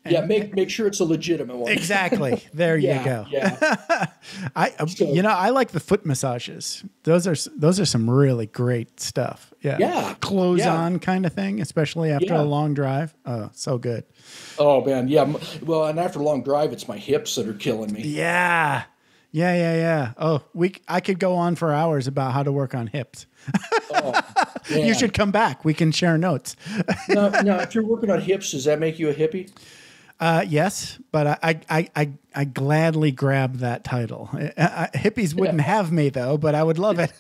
[SPEAKER 4] Yeah, make sure it's a legitimate one.
[SPEAKER 2] Exactly. There you go.
[SPEAKER 4] Yeah.
[SPEAKER 2] I like the foot massages. Those are some really great stuff. Yeah.
[SPEAKER 4] Yeah.
[SPEAKER 2] Clothes
[SPEAKER 4] Yeah.
[SPEAKER 2] on kind of thing, especially after
[SPEAKER 4] Yeah.
[SPEAKER 2] a long drive. Oh, so good.
[SPEAKER 4] Oh man, yeah. Well, and after a long drive, it's my hips that are killing me.
[SPEAKER 2] Yeah. Yeah. Oh, I could go on for hours about how to work on hips.
[SPEAKER 4] Oh,
[SPEAKER 2] You should come back. We can share notes.
[SPEAKER 4] Now, if you're working on hips, does that make you a hippie?
[SPEAKER 2] Yes, but I gladly grab that title. Hippies wouldn't have me though, but I would love it.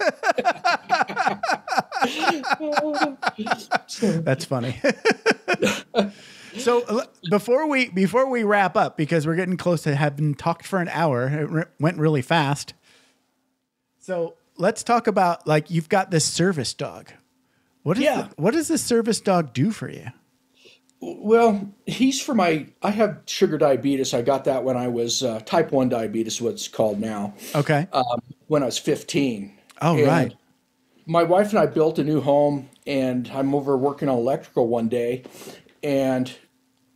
[SPEAKER 2] That's funny. So before we wrap up, because we're getting close to having talked for an hour, it went really fast. So let's talk about, like, you've got this service dog. What does this service dog do for you?
[SPEAKER 4] Well, he's for I have sugar diabetes. I got that when I was type 1 diabetes, what it's called now.
[SPEAKER 2] Okay.
[SPEAKER 4] When I was 15.
[SPEAKER 2] Oh,
[SPEAKER 4] And
[SPEAKER 2] right.
[SPEAKER 4] My wife and I built a new home, and I'm over working on electrical one day, and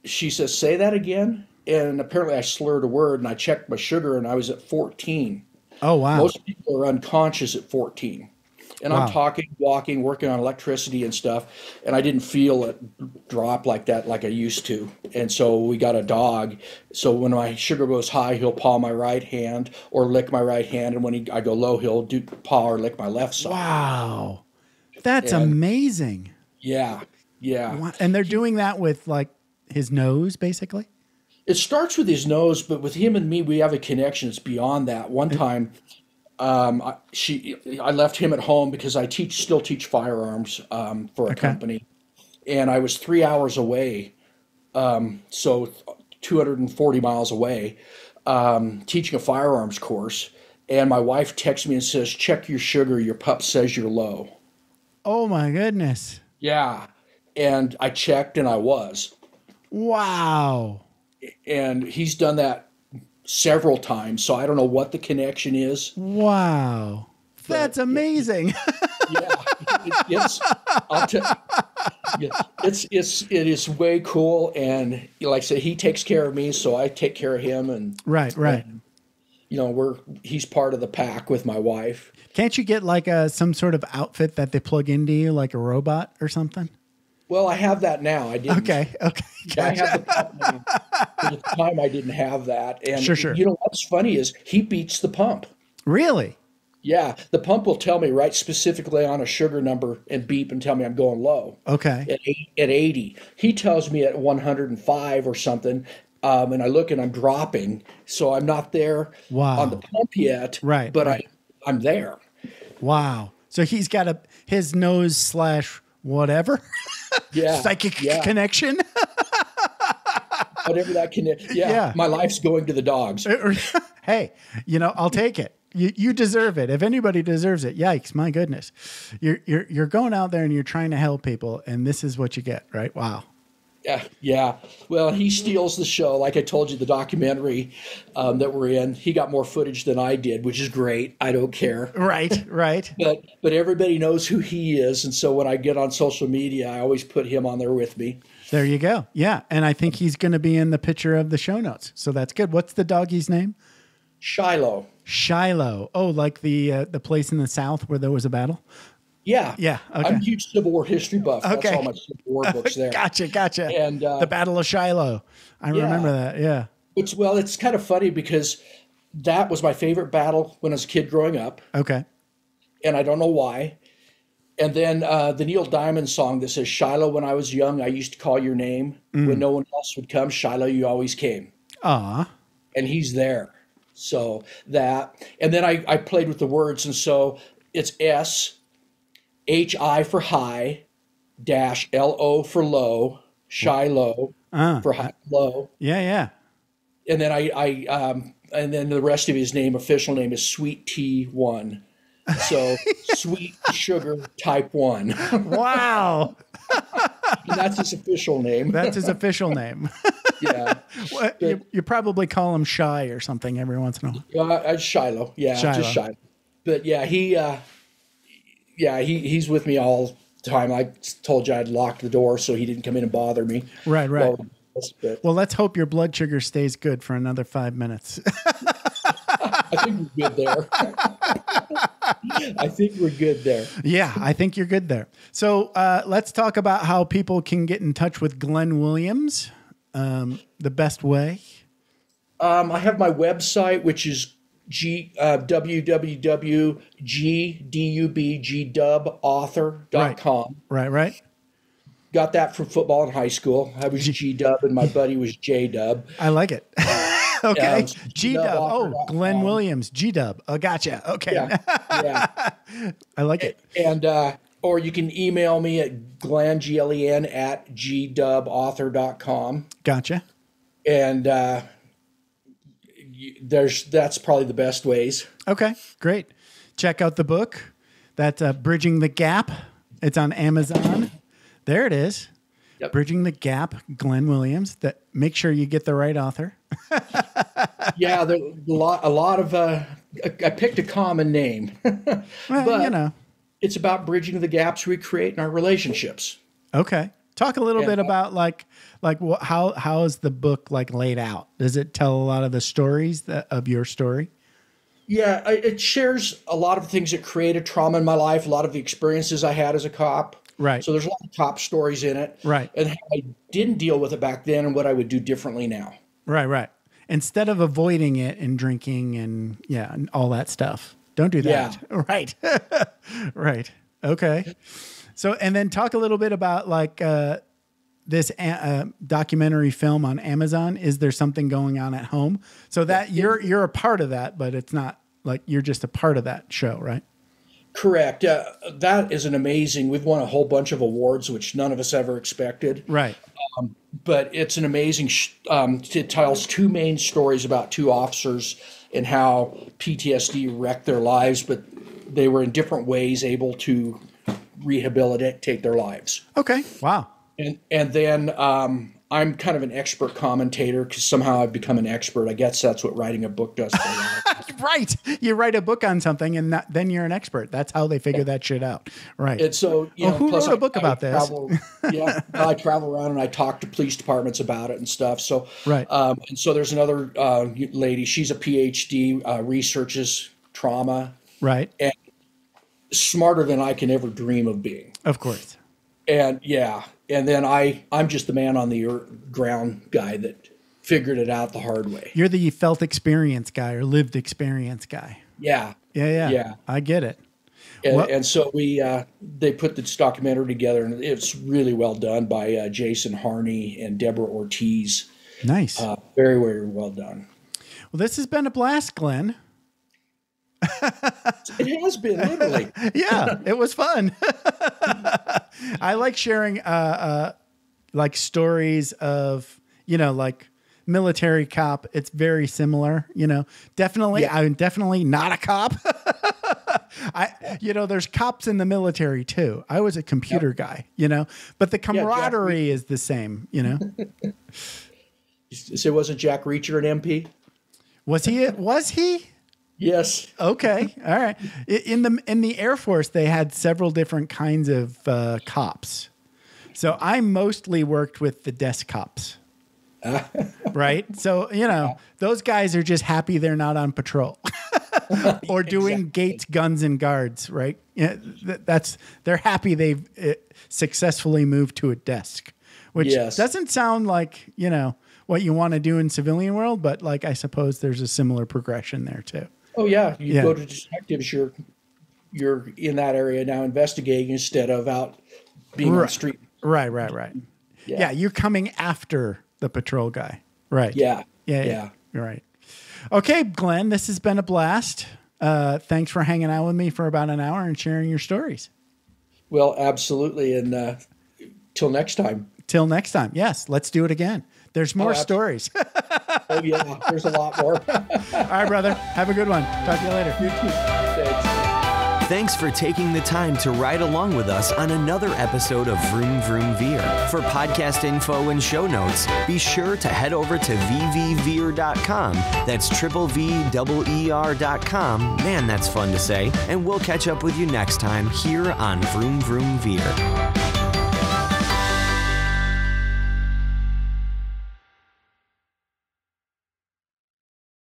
[SPEAKER 4] she says, say that again. And apparently I slurred a word, and I checked my sugar, and I was at 14.
[SPEAKER 2] Oh, wow.
[SPEAKER 4] Most people are unconscious at 14. And
[SPEAKER 2] Wow.
[SPEAKER 4] I'm talking, walking, working on electricity and stuff, and I didn't feel it drop like that like I used to. And so we got a dog. So when my sugar goes high, he'll paw my right hand or lick my right hand. And when I go low, he'll paw or lick my left side.
[SPEAKER 2] Wow. That's
[SPEAKER 4] And-
[SPEAKER 2] amazing.
[SPEAKER 4] Yeah.
[SPEAKER 2] Wow. And they're doing that with, like, his nose, basically?
[SPEAKER 4] It starts with his nose, but with him and me, we have a connection. It's beyond that. One time, I left him at home because I still teach firearms for a company, and I was 3 hours away, so 240 miles away, teaching a firearms course. And my wife texts me and says, "Check your sugar. Your pup says you're low."
[SPEAKER 2] Oh my goodness.
[SPEAKER 4] Yeah. And I checked and I was.
[SPEAKER 2] Wow.
[SPEAKER 4] And he's done that several times. So I don't know what the connection is.
[SPEAKER 2] Wow. That's amazing.
[SPEAKER 4] Yeah. It is way cool. And like I said, he takes care of me, so I take care of him. And
[SPEAKER 2] Right.
[SPEAKER 4] and, he's part of the pack with my wife.
[SPEAKER 2] Can't you get like some sort of outfit that they plug into you, like a robot or something?
[SPEAKER 4] Well, I have that now. I didn't.
[SPEAKER 2] Okay.
[SPEAKER 4] Gotcha. I have the pump now. But at the time, I didn't have that. And
[SPEAKER 2] Sure.
[SPEAKER 4] you know what's funny is he beats the pump.
[SPEAKER 2] Really?
[SPEAKER 4] Yeah, the pump will tell me right specifically on a sugar number and beep and tell me I'm going low.
[SPEAKER 2] Okay.
[SPEAKER 4] At 80, he tells me at 105 or something, and I look and I'm dropping, so I'm not there on the pump yet.
[SPEAKER 2] Right.
[SPEAKER 4] But I'm there.
[SPEAKER 2] Wow. So he's got his nose / whatever.
[SPEAKER 4] Yeah.
[SPEAKER 2] Psychic
[SPEAKER 4] yeah.
[SPEAKER 2] connection.
[SPEAKER 4] Whatever that can. Yeah. My life's going to the dogs.
[SPEAKER 2] Hey, I'll take it. You deserve it. If anybody deserves it, yikes, my goodness. You're going out there and you're trying to help people, and this is what you get, right? Wow.
[SPEAKER 4] Yeah. Well, he steals the show. Like I told you, the documentary that we're in, he got more footage than I did, which is great. I don't care.
[SPEAKER 2] Right.
[SPEAKER 4] But everybody knows who he is, and so when I get on social media, I always put him on there with me.
[SPEAKER 2] There you go. Yeah, and I think he's going to be in the picture of the show notes, so that's good. What's the doggie's name?
[SPEAKER 4] Shiloh.
[SPEAKER 2] Oh, like the place in the South where there was a battle?
[SPEAKER 4] Yeah.
[SPEAKER 2] Okay.
[SPEAKER 4] I'm a huge Civil War history buff.
[SPEAKER 2] Okay.
[SPEAKER 4] That's all my Civil War books there.
[SPEAKER 2] Gotcha.
[SPEAKER 4] And
[SPEAKER 2] the Battle of Shiloh. I remember that. Yeah.
[SPEAKER 4] It's kind of funny because that was my favorite battle when I was a kid growing up.
[SPEAKER 2] Okay.
[SPEAKER 4] And I don't know why. And then the Neil Diamond song that says, "Shiloh, when I was young, I used to call your name. When no one else would come, Shiloh, you always came."
[SPEAKER 2] Aw.
[SPEAKER 4] And he's there. So that, and then I played with the words. And so it's SHI for high, -LO for low, Shiloh for high, low.
[SPEAKER 2] Yeah.
[SPEAKER 4] And then and then the rest of his name, official name, is Sweet T1. So sweet sugar type 1.
[SPEAKER 2] Wow.
[SPEAKER 4] And that's his official name.
[SPEAKER 2] That's his official name.
[SPEAKER 4] Yeah.
[SPEAKER 2] Well, you probably call him Shy or something every once in a while.
[SPEAKER 4] Shiloh. Yeah,
[SPEAKER 2] Shiloh.
[SPEAKER 4] just Shiloh. But yeah, he's with me all the time. I told you I'd locked the door so he didn't come in and bother me.
[SPEAKER 2] Right. Well, let's hope your blood sugar stays good for another 5 minutes.
[SPEAKER 4] I think we're good there.
[SPEAKER 2] Yeah, I think you're good there. So let's talk about how people can get in touch with Glen Williams. The best way.
[SPEAKER 4] I have my website, which is www.gdubgdubauthor.com.
[SPEAKER 2] Right.
[SPEAKER 4] Got that from football in high school. I was G-Dub and my buddy was J-Dub.
[SPEAKER 2] I like it. Okay. G-Dub.
[SPEAKER 4] GDubAuthor.com.
[SPEAKER 2] Glen Williams. G-Dub. Oh, gotcha. Okay.
[SPEAKER 4] Yeah.
[SPEAKER 2] I like it.
[SPEAKER 4] And or you can email me at Glen, Glen, at gdubauthor.com.
[SPEAKER 2] Gotcha.
[SPEAKER 4] And that's probably the best ways.
[SPEAKER 2] Okay, great. Check out the book. That's Bridging the Gap. It's on Amazon. There it is.
[SPEAKER 4] Yep.
[SPEAKER 2] Bridging the Gap, Glen Williams. Make sure you get the right author.
[SPEAKER 4] Yeah, there's a lot of. I picked a common name,
[SPEAKER 2] Well,
[SPEAKER 4] it's about bridging the gaps we create in our relationships.
[SPEAKER 2] Okay, talk a little bit about how is the book laid out? Does it tell a lot of the stories of your story?
[SPEAKER 4] Yeah, it shares a lot of things that created trauma in my life, a lot of the experiences I had as a cop.
[SPEAKER 2] Right.
[SPEAKER 4] So there's a lot of cop stories in it.
[SPEAKER 2] Right.
[SPEAKER 4] And how I didn't deal with it back then and what I would do differently now.
[SPEAKER 2] Right. Instead of avoiding it and drinking and all that stuff. Don't do that.
[SPEAKER 4] Yeah.
[SPEAKER 2] Right. Right. Okay. So, and then talk a little bit about this documentary film on Amazon. Is there something going on at home? So that you're a part of that, but it's not like you're just a part of that show, right?
[SPEAKER 4] Correct. That is an amazing. We've won a whole bunch of awards, which none of us ever expected.
[SPEAKER 2] Right.
[SPEAKER 4] But it's an amazing. It tells two main stories about two officers and how PTSD wrecked their lives, but they were in different ways able to rehabilitate their lives.
[SPEAKER 2] Okay. Wow.
[SPEAKER 4] And then I'm kind of an expert commentator because somehow I've become an expert. I guess that's what writing a book does for you.
[SPEAKER 2] Right. You write a book on something and then you're an expert. That's how they figure that shit out. Right.
[SPEAKER 4] And so,
[SPEAKER 2] who
[SPEAKER 4] plus
[SPEAKER 2] wrote a book about this?
[SPEAKER 4] I travel around and I talk to police departments about it and stuff. So,
[SPEAKER 2] right.
[SPEAKER 4] And so there's another lady. She's a PhD, researches trauma.
[SPEAKER 2] Right.
[SPEAKER 4] And smarter than I can ever dream of being.
[SPEAKER 2] Of course.
[SPEAKER 4] And and then I'm just the man on the ground guy that figured it out the hard way.
[SPEAKER 2] You're the felt experience guy or lived experience guy.
[SPEAKER 4] Yeah.
[SPEAKER 2] I get it.
[SPEAKER 4] And so they put this documentary together, and it's really well done by Jason Harney and Deborah Ortiz.
[SPEAKER 2] Nice.
[SPEAKER 4] Very, very well done.
[SPEAKER 2] Well, this has been a blast, Glenn.
[SPEAKER 4] It has been, literally.
[SPEAKER 2] Yeah, it was fun. I like sharing like stories of, like military cop. It's very similar, definitely. Yeah. I'm definitely not a cop. There's cops in the military too. I was a computer guy, but the camaraderie is the same,
[SPEAKER 4] So wasn't Jack Reacher an MP?
[SPEAKER 2] Was he?
[SPEAKER 4] Yes.
[SPEAKER 2] Okay. All right. In the Air Force, they had several different kinds of cops. So I mostly worked with the desk cops. Right. So, those guys are just happy they're not on patrol or doing gates, guns, and guards. Right. Yeah. They're happy they've successfully moved to a desk, which doesn't sound like, what you want to do in civilian world. But I suppose there's a similar progression there too.
[SPEAKER 4] Oh yeah, you go to detectives. You're in that area now investigating instead of out being on the street.
[SPEAKER 2] Right. Yeah, you're coming after the patrol guy. Right.
[SPEAKER 4] Yeah.
[SPEAKER 2] Right. Okay, Glenn, this has been a blast. Thanks for hanging out with me for about an hour and sharing your stories.
[SPEAKER 4] Well, absolutely, and till next time.
[SPEAKER 2] Till next time. Yes, let's do it again. There's more stories.
[SPEAKER 4] Oh, yeah. There's a lot more.
[SPEAKER 2] All right, brother. Have a good one. Talk to you later.
[SPEAKER 4] You too. Thanks.
[SPEAKER 3] Thanks for taking the time to ride along with us on another episode of Vroom Vroom Veer. For podcast info and show notes, be sure to head over to vvveer.com. That's VVER.com. Man, that's fun to say. And we'll catch up with you next time here on Vroom Vroom Veer.